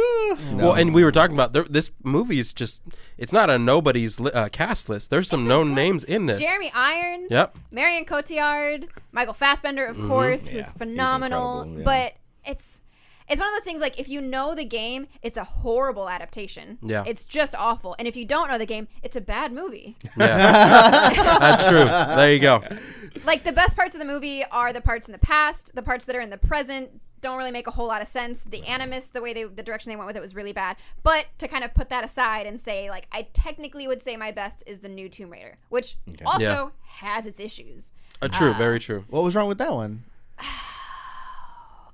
[SPEAKER 4] well, and we were talking about this movie is just—it's not a nobody's cast list. There's some known names in this.
[SPEAKER 3] Jeremy Irons.
[SPEAKER 4] Yep.
[SPEAKER 3] Marion Cotillard, Michael Fassbender, of course, who's phenomenal.
[SPEAKER 5] incredible, yeah.
[SPEAKER 3] But it's one of those things like if you know the game, it's a horrible adaptation.
[SPEAKER 4] Yeah.
[SPEAKER 3] It's just awful. And if you don't know the game, it's a bad movie.
[SPEAKER 4] Yeah. That's true. There you go.
[SPEAKER 3] Like the best parts of the movie are the parts in the past. The parts that are in the present don't really make a whole lot of sense. The Animus, the direction they went with it was really bad. But to kind of put that aside and say, I technically would say my best is the new Tomb Raider, which also has its issues.
[SPEAKER 4] True. Very true.
[SPEAKER 2] What was wrong with that one?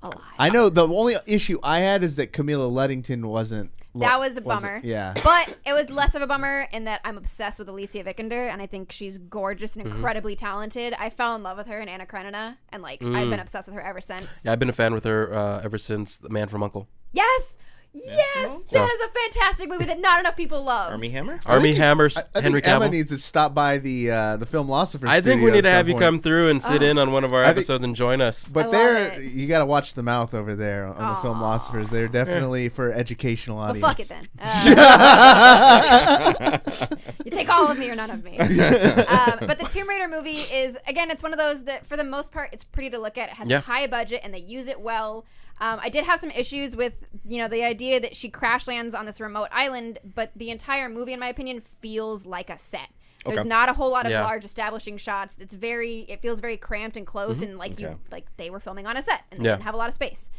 [SPEAKER 3] A lot.
[SPEAKER 2] I know the only issue I had is that Camilla Luddington wasn't.
[SPEAKER 3] That was a bummer.
[SPEAKER 2] Yeah.
[SPEAKER 3] But it was less of a bummer in that I'm obsessed with Alicia Vikander, and I think she's gorgeous and incredibly talented. I fell in love with her in Anna Karenina, and I've been obsessed with her ever since.
[SPEAKER 4] Yeah, I've been a fan with her ever since The Man from U.N.C.L.E.
[SPEAKER 3] Yes! Yes! That is a fantastic movie that not enough people love.
[SPEAKER 5] Army Hammer?
[SPEAKER 4] Army Hammer's
[SPEAKER 2] I
[SPEAKER 4] Henry
[SPEAKER 2] think Emma
[SPEAKER 4] Cavill.
[SPEAKER 2] needs to stop by the Filmlospher.
[SPEAKER 4] I think we
[SPEAKER 2] studio
[SPEAKER 4] need to
[SPEAKER 2] at
[SPEAKER 4] have
[SPEAKER 2] some
[SPEAKER 4] you
[SPEAKER 2] point.
[SPEAKER 4] come through and sit in on one of our
[SPEAKER 2] think-
[SPEAKER 4] episodes and join us.
[SPEAKER 2] But
[SPEAKER 3] I
[SPEAKER 2] there,
[SPEAKER 3] love it.
[SPEAKER 2] you got to watch the mouth over there on the Filmlospers. They're definitely for educational
[SPEAKER 3] Well,
[SPEAKER 2] audience.
[SPEAKER 3] fuck it then. You take all of me or none of me. But the Tomb Raider movie is, again, it's one of those that, for the most part, it's pretty to look at. It has a high budget, and they use it well. I did have some issues with, the idea that she crash lands on this remote island, but the entire movie, in my opinion, feels like a set. There's not a whole lot of large establishing shots. It feels very cramped and close, and they were filming on a set, and they didn't have a lot of space.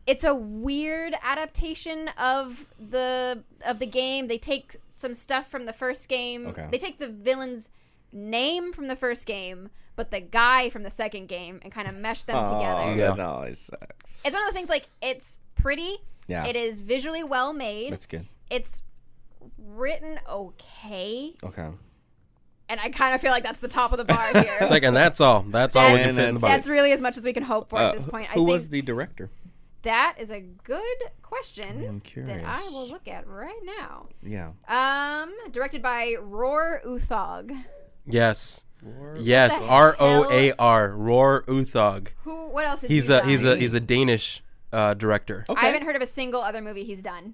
[SPEAKER 3] It's a weird adaptation of the game. They take some stuff from the first game.
[SPEAKER 5] Okay.
[SPEAKER 3] They take the villain's name from the first game, but the guy from the second game, and kind of mesh them together.
[SPEAKER 5] That always sucks.
[SPEAKER 3] It's one of those things it's pretty.
[SPEAKER 5] Yeah.
[SPEAKER 3] It is visually well made.
[SPEAKER 5] That's good.
[SPEAKER 3] It's written okay.
[SPEAKER 5] Okay.
[SPEAKER 3] And I kind of feel like that's the top of the bar here.
[SPEAKER 4] And that's all. That's all we can
[SPEAKER 5] And
[SPEAKER 4] fit in the
[SPEAKER 3] That's
[SPEAKER 4] bucket.
[SPEAKER 3] really as much as we can hope for at this point. I
[SPEAKER 5] Who
[SPEAKER 3] think
[SPEAKER 5] was the director?
[SPEAKER 3] that is a good question
[SPEAKER 5] I'm curious.
[SPEAKER 3] that I will look at right now.
[SPEAKER 5] Yeah.
[SPEAKER 3] Directed by Roar Uthog.
[SPEAKER 4] Yes. Yes. ROAR. Roar Uthog.
[SPEAKER 3] What else is
[SPEAKER 4] He's
[SPEAKER 3] he
[SPEAKER 4] a Danish director.
[SPEAKER 3] I haven't heard of a single other movie he's done.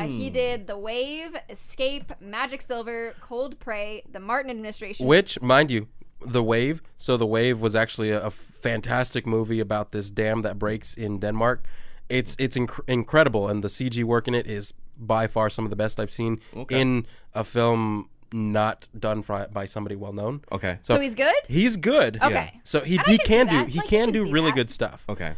[SPEAKER 3] He did The Wave, Escape, Magic Silver, Cold Prey, The Martin Administration.
[SPEAKER 4] Which, mind you, The Wave. So The Wave was actually a fantastic movie about this dam that breaks in Denmark. It's incredible, and the CG work in it is by far some of the best I've seen in a film not done by somebody well known.
[SPEAKER 5] Okay.
[SPEAKER 3] So he's good?
[SPEAKER 4] He's good.
[SPEAKER 3] Okay.
[SPEAKER 4] Yeah. So he
[SPEAKER 3] can
[SPEAKER 4] can do really good stuff.
[SPEAKER 5] Okay.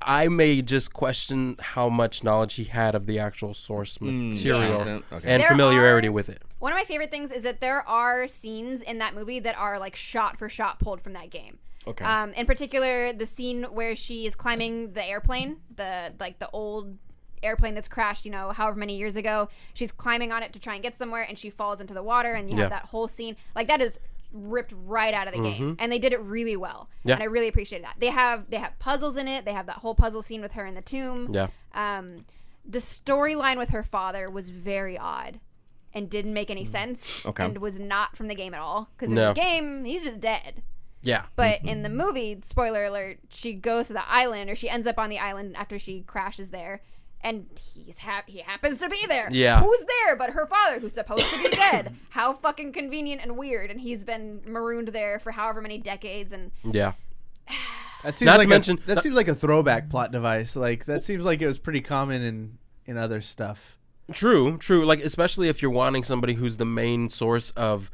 [SPEAKER 4] I may just question how much knowledge he had of the actual source material and familiarity with it.
[SPEAKER 3] One of my favorite things is that there are scenes in that movie that are like shot for shot pulled from that game.
[SPEAKER 5] Okay.
[SPEAKER 3] In particular, the scene where she is climbing the airplane, the old airplane that's crashed, however many years ago. She's climbing on it to try and get somewhere, and she falls into the water, and you have that whole scene. Like, that is ripped right out of the game, and they did it really well.
[SPEAKER 4] Yeah.
[SPEAKER 3] And I really appreciated that. They have puzzles in it. They have that whole puzzle scene with her in the tomb.
[SPEAKER 4] Yeah.
[SPEAKER 3] The storyline with her father was very odd and didn't make any sense and was not from the game at all, because in the game, he's just dead.
[SPEAKER 4] Yeah.
[SPEAKER 3] But in the movie, spoiler alert, she goes to the island, or she ends up on the island after she crashes there, and he happens to be there.
[SPEAKER 4] Yeah.
[SPEAKER 3] Who's there but her father, who's supposed to be dead? How fucking convenient and weird. And he's been marooned there for however many decades. And
[SPEAKER 4] yeah.
[SPEAKER 2] That seems seems like a throwback plot device. Like, that seems like it was pretty common in other stuff.
[SPEAKER 4] True. Like, especially if you're wanting somebody who's the main source of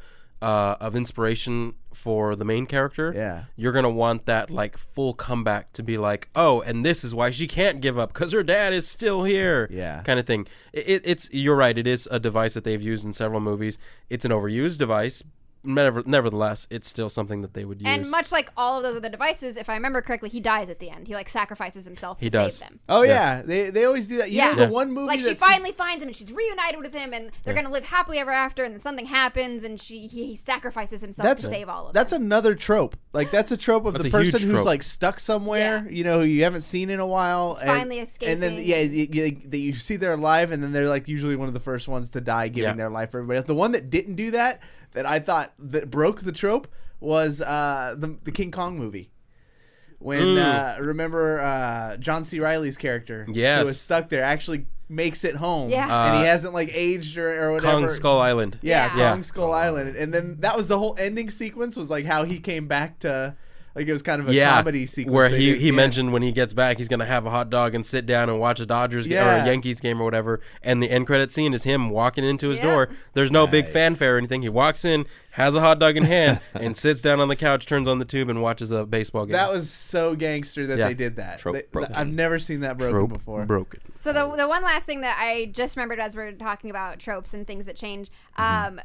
[SPEAKER 4] inspiration for the main character.
[SPEAKER 2] Yeah.
[SPEAKER 4] You're gonna want that like full comeback to be like, oh, and this is why she can't give up, because her dad is still here.
[SPEAKER 2] Yeah.
[SPEAKER 4] Kind of thing. It's you're right. It is a device that they've used in several movies. It's an overused device. Nevertheless, it's still something that they would use.
[SPEAKER 3] And much like all of those other devices, if I remember correctly, he dies at the end. He like sacrifices himself to save them.
[SPEAKER 2] Oh yeah, they always do that. You know, the one movie
[SPEAKER 3] like she finally finds him and she's reunited with him, and they're gonna live happily ever after. And then something happens, and he sacrifices himself to save all of them.
[SPEAKER 2] That's another trope. Like, that's a trope of the person who's
[SPEAKER 4] trope.
[SPEAKER 2] like stuck somewhere, who you haven't seen in a while, and
[SPEAKER 3] finally escaping.
[SPEAKER 2] And then you see they're alive, and then they're like usually one of the first ones to die, giving their life for everybody else. The one that didn't do that I thought that broke the trope was the King Kong movie. When remember John C. Reilly's character, who was stuck there, actually makes it home, and he hasn't like aged or whatever.
[SPEAKER 4] Kong Skull Island.
[SPEAKER 2] Kong Skull Island, and then that was the whole ending sequence, was like how he came back to. Like, it was kind of a comedy sequence.
[SPEAKER 4] Where he mentioned when he gets back, he's going to have a hot dog and sit down and watch a Dodgers game or a Yankees game or whatever. And the end credit scene is him walking into his door. There's no big fanfare or anything. He walks in, has a hot dog in hand, and sits down on the couch, turns on the tube, and watches a baseball game.
[SPEAKER 2] That was so gangster that they did that. I've never seen that broken before.
[SPEAKER 4] Broken.
[SPEAKER 3] So the one last thing that I just remembered as we're talking about tropes and things that change,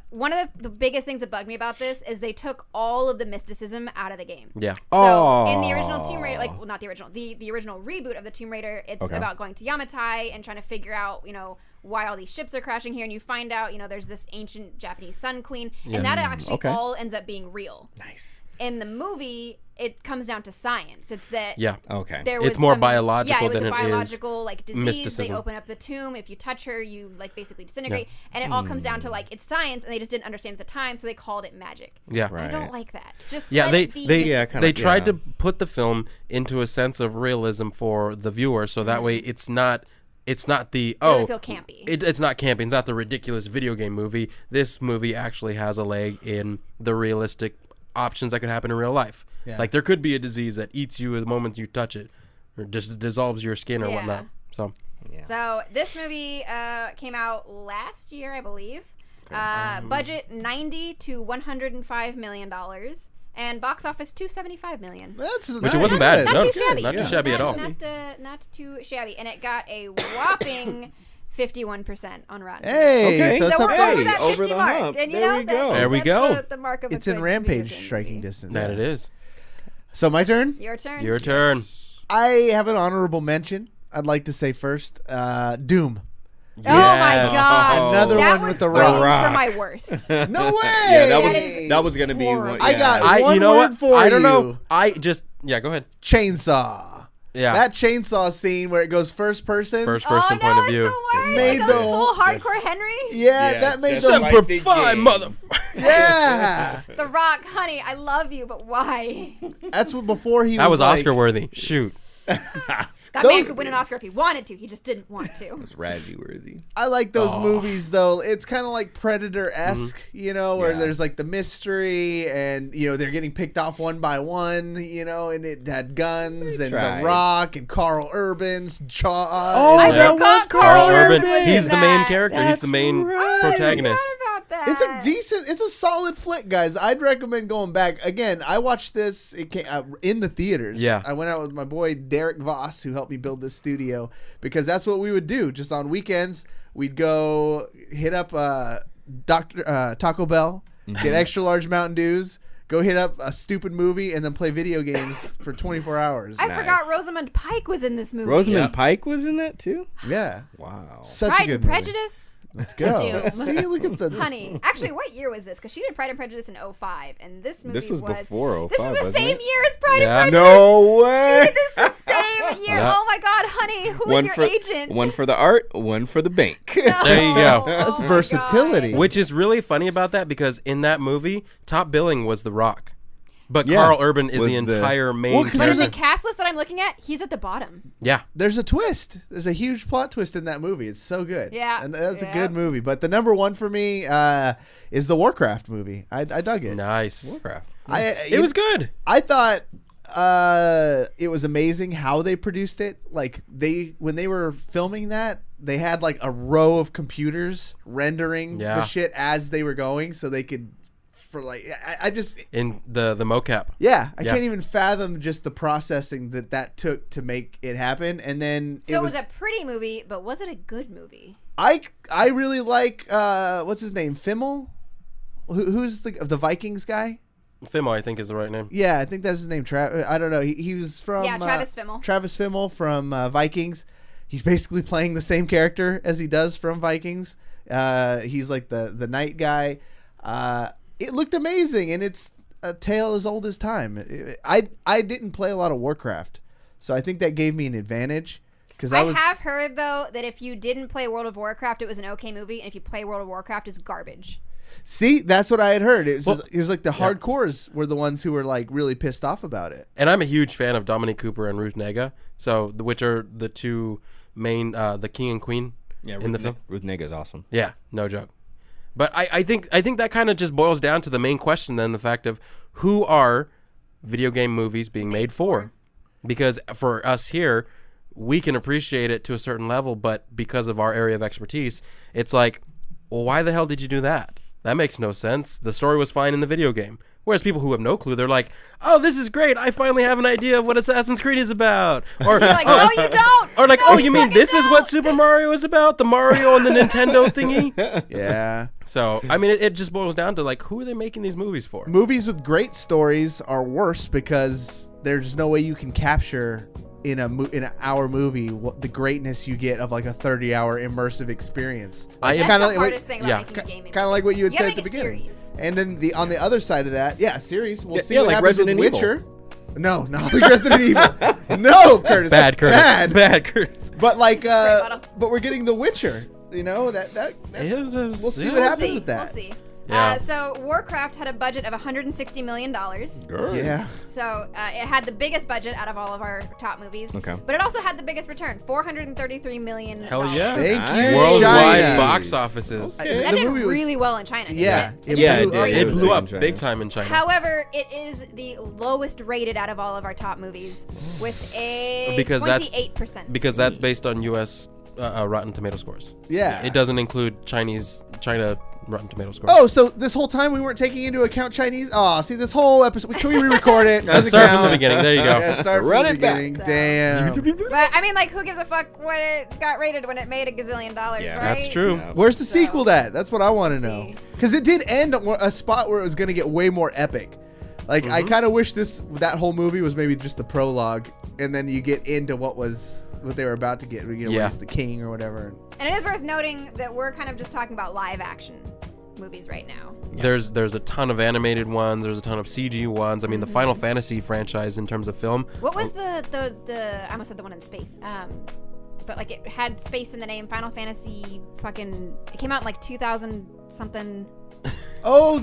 [SPEAKER 3] one of the biggest things that bugged me about this is they took all of the mysticism out of the game.
[SPEAKER 4] Yeah.
[SPEAKER 3] So in the original Tomb Raider, not the original, the original reboot of the Tomb Raider, it's about going to Yamatai and trying to figure out, why all these ships are crashing here, and you find out, there's this ancient Japanese Sun Queen, and that actually all ends up being real.
[SPEAKER 5] Nice.
[SPEAKER 3] In the movie, it comes down to science. It's that
[SPEAKER 4] there was more biological than it is
[SPEAKER 3] biological, like disease.
[SPEAKER 4] Mysticism.
[SPEAKER 3] They open up the tomb. If you touch her, you like basically disintegrate, and it all comes down to like it's science, and they just didn't understand at the time, so they called it magic.
[SPEAKER 4] Yeah,
[SPEAKER 3] I don't like that. Just
[SPEAKER 4] they tried to put the film into a sense of realism for the viewer, so that way it's not the
[SPEAKER 3] it doesn't feel campy.
[SPEAKER 4] It's not campy. It's not the ridiculous video game movie. This movie actually has a leg in the realistic options that could happen in real life. Yeah. Like, there could be a disease that eats you the moment you touch it, or just dissolves your skin or whatnot. So
[SPEAKER 3] this movie came out last year, I believe. Budget $90 to $105 million. And box office $275 million.
[SPEAKER 4] Which it wasn't bad.
[SPEAKER 3] Not too shabby.
[SPEAKER 4] Not too shabby at all.
[SPEAKER 3] Not too shabby. And it got a whopping 51% on Rotten.
[SPEAKER 2] Hey,
[SPEAKER 3] so we're over that 50
[SPEAKER 5] over the
[SPEAKER 3] mark.
[SPEAKER 5] hump.
[SPEAKER 3] And
[SPEAKER 5] There we go.
[SPEAKER 4] There we go.
[SPEAKER 3] The mark of
[SPEAKER 2] it's in Rampage striking distance.
[SPEAKER 4] That it is.
[SPEAKER 2] So my turn?
[SPEAKER 3] Your turn.
[SPEAKER 4] Your turn.
[SPEAKER 2] I have an honorable mention. I'd like to say first, Doom.
[SPEAKER 3] Yes. Oh my God!
[SPEAKER 2] Another one with the Rock.
[SPEAKER 3] For my worst.
[SPEAKER 2] No way!
[SPEAKER 5] Yeah, that was gonna be. One,
[SPEAKER 2] I got one word for you.
[SPEAKER 4] I don't know. Go ahead.
[SPEAKER 2] Chainsaw.
[SPEAKER 4] Yeah.
[SPEAKER 2] That chainsaw scene where it goes first person.
[SPEAKER 4] First person point of view.
[SPEAKER 3] It made the full hardcore Henry.
[SPEAKER 2] Yeah, that made the
[SPEAKER 4] Semper Fi, motherfucker.
[SPEAKER 2] Yeah.
[SPEAKER 3] The Rock, honey, I love you, but why?
[SPEAKER 2] That's what before he.
[SPEAKER 4] That was
[SPEAKER 2] like,
[SPEAKER 4] Oscar worthy. Shoot.
[SPEAKER 3] That man could win an Oscar if he wanted to. He just didn't want to.
[SPEAKER 5] It's Razzie worthy.
[SPEAKER 2] I like those movies though. It's kind of like Predator-esque, you know, where there's like the mystery and, you know, they're getting picked off one by one, you know, and it had guns and The Rock and Carl Urban's Jaws.
[SPEAKER 3] Oh, that was
[SPEAKER 4] Carl Urban. He's the main character. He's the main protagonist.
[SPEAKER 2] It's a solid flick, guys. I'd recommend going back. Again, I watched this in the theaters.
[SPEAKER 4] Yeah.
[SPEAKER 2] I went out with my boy Derek Voss, who helped me build this studio, because that's what we would do. Just on weekends, we'd go hit up Taco Bell, get extra large Mountain Dews, go hit up a stupid movie, and then play video games for 24 hours.
[SPEAKER 3] I forgot Rosamund Pike was in this movie.
[SPEAKER 5] Rosamund Pike was in that too?
[SPEAKER 2] Yeah.
[SPEAKER 5] Wow.
[SPEAKER 2] Such
[SPEAKER 3] Pride
[SPEAKER 2] a good
[SPEAKER 3] and Prejudice.
[SPEAKER 2] Let's go. See, look at the
[SPEAKER 3] honey. Actually, what year was this? Because she did Pride and Prejudice in 05, and this movie
[SPEAKER 5] was before 05.
[SPEAKER 3] This is the same year as Pride and Prejudice.
[SPEAKER 5] No way.
[SPEAKER 3] She did this the same year. Oh my God, honey, who is your agent?
[SPEAKER 5] One for the art, one for the bank.
[SPEAKER 3] No.
[SPEAKER 4] There you go.
[SPEAKER 2] That's versatility.
[SPEAKER 4] Which is really funny about that, because in that movie, top billing was The Rock. But Carl Urban is the entire main character.
[SPEAKER 3] But in the cast list that I'm looking at, he's at the bottom.
[SPEAKER 4] Yeah.
[SPEAKER 2] There's a twist. There's a huge plot twist in that movie. It's so good.
[SPEAKER 3] Yeah.
[SPEAKER 2] And that's a good movie. But the number one for me is the Warcraft movie. I dug it.
[SPEAKER 4] Nice.
[SPEAKER 5] Warcraft.
[SPEAKER 4] It was good.
[SPEAKER 2] I thought it was amazing how they produced it. Like when they were filming that, they had like a row of computers rendering the shit as they were going, so they could I just
[SPEAKER 4] in the mocap.
[SPEAKER 2] Yeah, I can't even fathom just the processing that took to make it happen. And then
[SPEAKER 3] it was a pretty movie, but was it a good movie?
[SPEAKER 2] I really like what's his name, Fimmel, who's the Vikings guy.
[SPEAKER 4] Fimmel, I think, is the right name.
[SPEAKER 2] Yeah, I think that's his name. I don't know. He was from
[SPEAKER 3] Travis Fimmel. Travis
[SPEAKER 2] Fimmel from Vikings. He's basically playing the same character as he does from Vikings. He's like the night guy. It looked amazing, and it's a tale as old as time. I didn't play a lot of Warcraft, so I think that gave me an advantage.
[SPEAKER 3] I have heard, though, that if you didn't play World of Warcraft, it was an okay movie, and if you play World of Warcraft, it's garbage.
[SPEAKER 2] See, that's what I had heard. It was like the hardcores were the ones who were like really pissed off about it.
[SPEAKER 4] And I'm a huge fan of Dominic Cooper and Ruth Negga, which are the two main, the king and queen in the film.
[SPEAKER 5] Ruth Negga is awesome.
[SPEAKER 4] Yeah, no joke. But I think that kind of just boils down to the main question then, the fact of who are video game movies being made for? Because for us here, we can appreciate it to a certain level, but because of our area of expertise, it's like, well, why the hell did you do that? That makes no sense. The story was fine in the video game. Whereas people who have no clue, they're like, oh, this is great. I finally have an idea of what Assassin's Creed is about. Or
[SPEAKER 3] like, no, you don't.
[SPEAKER 4] Or like,
[SPEAKER 3] no,
[SPEAKER 4] oh, you mean this is what Super Mario is about? The Mario and the Nintendo thingy?
[SPEAKER 2] Yeah.
[SPEAKER 4] So, I mean, it just boils down to, like, who are they making these movies for?
[SPEAKER 2] Movies with great stories are worse because there's no way you can capture in an hour movie the greatness you get of like a 30-hour immersive experience.
[SPEAKER 3] That's the hardest thing about making a gaming.
[SPEAKER 2] Kind of like what you had said at the beginning. Series. And then on the other side of that, series. We'll see what happens with Witcher. No, not like Resident Evil. No, Curtis.
[SPEAKER 4] Bad, Curtis. Bad, Curtis.
[SPEAKER 2] But like, but we're getting The Witcher. You know that we'll see what happens with that.
[SPEAKER 3] We'll see.
[SPEAKER 4] Yeah.
[SPEAKER 3] So Warcraft had a budget of $160 million.
[SPEAKER 2] Yeah.
[SPEAKER 3] So it had the biggest budget out of all of our top movies.
[SPEAKER 5] Okay.
[SPEAKER 3] But it also had the biggest return, $433 million.
[SPEAKER 4] Hell yeah.
[SPEAKER 2] Thank you,
[SPEAKER 4] Worldwide
[SPEAKER 2] China.
[SPEAKER 4] box offices.
[SPEAKER 2] Okay.
[SPEAKER 3] That did really well in China.
[SPEAKER 2] Yeah.
[SPEAKER 4] It blew up big time in China.
[SPEAKER 3] However, it is the lowest rated out of all of our top movies with a 28%.
[SPEAKER 4] Because that's based on U.S. Rotten Tomato scores.
[SPEAKER 2] Yeah.
[SPEAKER 4] It doesn't include China Rotten Tomato scores.
[SPEAKER 2] Oh, so this whole time we weren't taking into account Chinese? Oh, see, this whole episode, can we re-record it?
[SPEAKER 4] Start from the beginning. There you go.
[SPEAKER 2] Yeah, start from the beginning.
[SPEAKER 3] Back.
[SPEAKER 2] Damn.
[SPEAKER 3] But, I mean, like, who gives a fuck what it got rated when it made $1 gazillion, right?
[SPEAKER 4] That's true.
[SPEAKER 5] Yeah.
[SPEAKER 2] Where's the sequel at? That's what I want to know. Because it did end at a spot where it was going to get way more epic. Like, I kind of wish that whole movie was maybe just the prologue, and then you get into what they were about to get, where he's the king or whatever.
[SPEAKER 3] And it is worth noting that we're kind of just talking about live action movies right now.
[SPEAKER 4] Yeah. There's a ton of animated ones. There's a ton of CG ones. I mean, the Final Fantasy franchise in terms of film.
[SPEAKER 3] What was the I almost said the one in space. But like it had space in the name. Final Fantasy it came out in like 2000 something.
[SPEAKER 2] Oh,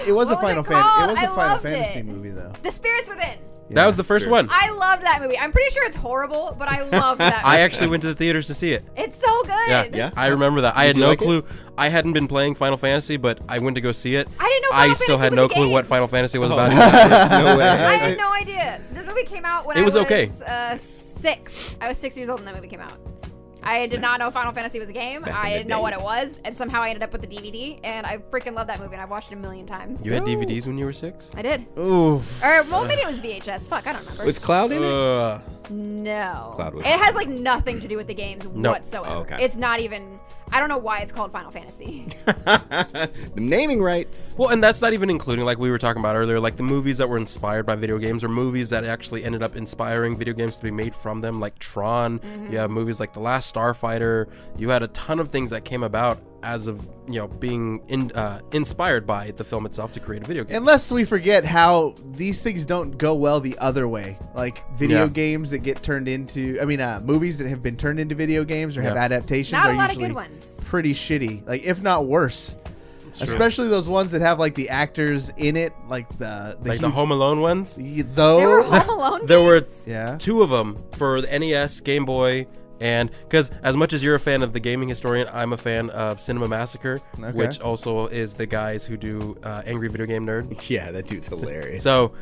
[SPEAKER 2] it was a Final
[SPEAKER 3] Fantasy
[SPEAKER 2] movie though.
[SPEAKER 3] The Spirits Within.
[SPEAKER 4] That was the first one.
[SPEAKER 3] I loved that movie. I'm pretty sure it's horrible, but I loved that movie.
[SPEAKER 4] I actually went to the theaters to see it.
[SPEAKER 3] It's so good.
[SPEAKER 4] Yeah. I remember that. I had no
[SPEAKER 5] like
[SPEAKER 4] clue. I hadn't been playing Final Fantasy, but I went to go see it.
[SPEAKER 3] I didn't know
[SPEAKER 4] I
[SPEAKER 3] Final
[SPEAKER 4] still
[SPEAKER 3] Fantasy
[SPEAKER 4] had
[SPEAKER 3] was
[SPEAKER 4] no
[SPEAKER 3] a
[SPEAKER 4] clue
[SPEAKER 3] game.
[SPEAKER 4] what Final Fantasy was about.
[SPEAKER 5] No way.
[SPEAKER 3] I had no idea. This movie came out when
[SPEAKER 4] It was
[SPEAKER 3] I was
[SPEAKER 4] okay.
[SPEAKER 3] 6. I was 6 years old when that movie came out. I did not know Final Fantasy was a game. I didn't know what it was, and somehow I ended up with the DVD, and I freaking love that movie, and I've watched it a million times.
[SPEAKER 4] You had DVDs when you were 6?
[SPEAKER 3] I did.
[SPEAKER 2] Ooh.
[SPEAKER 3] Or, well, maybe it was VHS. Fuck, I don't remember.
[SPEAKER 5] Was Cloud in it?
[SPEAKER 3] No.
[SPEAKER 5] Cloud was
[SPEAKER 3] it has, like, nothing to do with the games whatsoever.
[SPEAKER 5] Oh, okay.
[SPEAKER 3] It's not even... I don't know why it's called Final Fantasy.
[SPEAKER 5] The naming rights.
[SPEAKER 4] Well, and that's not even including, like we were talking about earlier, like the movies that were inspired by video games or movies that actually ended up inspiring video games to be made from them, like Tron. You have movies like The Last Starfighter. You had a ton of things that came about as of, being inspired by the film itself to create a video game.
[SPEAKER 2] Unless we forget how these things don't go well the other way. Like video games that get turned into, movies that have been turned into video games or have adaptations
[SPEAKER 3] Not
[SPEAKER 2] are
[SPEAKER 3] a lot of
[SPEAKER 2] usually
[SPEAKER 3] good ones.
[SPEAKER 2] pretty shitty. Like, if not worse.
[SPEAKER 4] True.
[SPEAKER 2] Especially those ones that have like the actors in it, like the
[SPEAKER 4] Home Alone ones.
[SPEAKER 3] There were Home Alone
[SPEAKER 4] There were
[SPEAKER 3] games?
[SPEAKER 4] 2 of them for the NES, Game Boy, and because as much as you're a fan of The Gaming Historian, I'm a fan of Cinema Massacre, which also is the guys who do Angry Video Game Nerd.
[SPEAKER 5] Yeah, that dude's hilarious.
[SPEAKER 4] So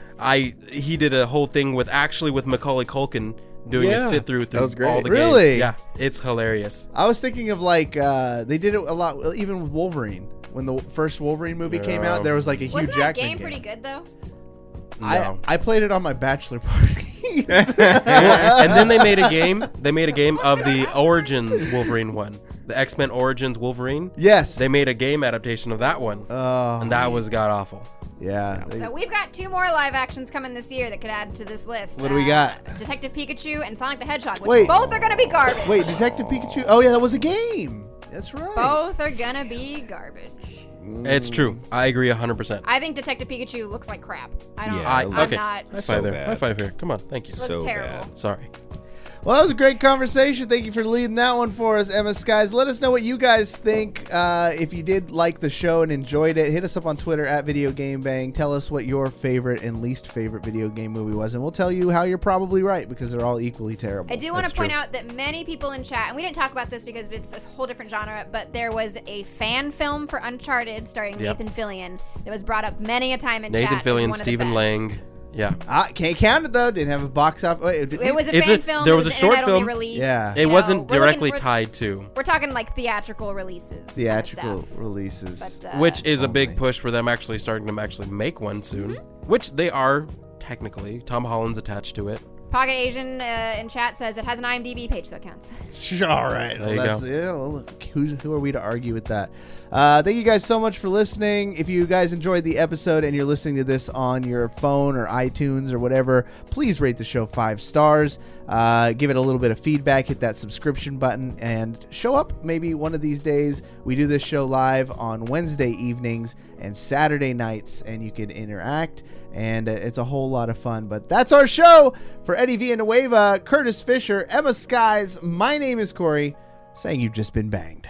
[SPEAKER 4] he did a whole thing with Macaulay Culkin doing a sit through all the
[SPEAKER 2] Really?
[SPEAKER 4] games. Yeah, it's hilarious.
[SPEAKER 2] I was thinking of like they did it a lot even with Wolverine. When the first Wolverine movie came out, there was like a huge
[SPEAKER 3] Wasn't that
[SPEAKER 2] Jackman
[SPEAKER 3] game pretty good though?
[SPEAKER 4] No.
[SPEAKER 2] I played it on my bachelor party.
[SPEAKER 4] And then they made a game. They made a game of the Origin Wolverine one, the X-Men Origins Wolverine.
[SPEAKER 2] Yes.
[SPEAKER 4] They made a game adaptation of that one, and that was god awful.
[SPEAKER 2] Yeah.
[SPEAKER 3] So we've got 2 more live actions coming this year that could add to this list.
[SPEAKER 2] What do we got?
[SPEAKER 3] Detective Pikachu and Sonic the Hedgehog, which
[SPEAKER 2] Wait.
[SPEAKER 3] both are going to be garbage.
[SPEAKER 2] Wait, Detective Pikachu? Oh yeah, that was a game. That's right.
[SPEAKER 3] Both are going to be garbage.
[SPEAKER 4] It's true. I agree 100%.
[SPEAKER 3] I think Detective Pikachu looks like crap. I don't.
[SPEAKER 5] Yeah,
[SPEAKER 3] I'm
[SPEAKER 4] okay.
[SPEAKER 3] not.
[SPEAKER 4] High
[SPEAKER 5] So
[SPEAKER 4] five there.
[SPEAKER 5] bad.
[SPEAKER 4] High five here. Come on. Thank you.
[SPEAKER 3] Looks
[SPEAKER 5] So
[SPEAKER 3] terrible.
[SPEAKER 5] bad.
[SPEAKER 4] Sorry.
[SPEAKER 2] Well, that was a great conversation. Thank you for leading that one for us, EmmaSkies. Let us know what you guys think. If you did like the show and enjoyed it, hit us up on Twitter at Video Game Bang. Tell us what your favorite and least favorite video game movie was, and we'll tell you how you're probably right because they're all equally terrible.
[SPEAKER 3] I do want to
[SPEAKER 4] That's
[SPEAKER 3] point
[SPEAKER 4] true.
[SPEAKER 3] out that many people in chat, and we didn't talk about this because it's a whole different genre, but there was a fan film for Uncharted starring Nathan Fillion that was brought up many a time in
[SPEAKER 4] Nathan
[SPEAKER 3] chat. as
[SPEAKER 4] Fillion,
[SPEAKER 3] one of the
[SPEAKER 4] Stephen
[SPEAKER 3] best.
[SPEAKER 4] Lang. Yeah.
[SPEAKER 2] Can't count it though. Didn't have a box office.
[SPEAKER 3] It was a
[SPEAKER 4] It's
[SPEAKER 3] fan
[SPEAKER 4] a-
[SPEAKER 3] film.
[SPEAKER 4] there
[SPEAKER 3] it
[SPEAKER 4] was a
[SPEAKER 3] an
[SPEAKER 4] short
[SPEAKER 3] internet-only
[SPEAKER 4] film.
[SPEAKER 3] Release.
[SPEAKER 2] Yeah.
[SPEAKER 4] It wasn't directly
[SPEAKER 3] we're
[SPEAKER 4] tied to,
[SPEAKER 3] We're talking like theatrical releases. kind of
[SPEAKER 2] theatrical
[SPEAKER 3] stuff.
[SPEAKER 2] releases.
[SPEAKER 3] But,
[SPEAKER 4] which is a big
[SPEAKER 2] Only.
[SPEAKER 4] push for them actually starting to actually make one soon, which they are technically. Tom Holland's attached to it.
[SPEAKER 3] Pocket Asian in chat says it has an IMDb page, so it counts.
[SPEAKER 2] All right.
[SPEAKER 4] There you
[SPEAKER 2] That's,
[SPEAKER 4] go.
[SPEAKER 2] yeah, well, look, who are we to argue with that? Thank you guys so much for listening. If you guys enjoyed the episode and you're listening to this on your phone or iTunes or whatever, please rate the show 5 stars. Give it a little bit of feedback. Hit that subscription button and show up maybe one of these days. We do this show live on Wednesday evenings and Saturday nights, and you can interact. And it's a whole lot of fun. But that's our show. For Eddie Villanueva, Curtis Fisher, EmmaSkies, my name is Cory, saying you've just been banged.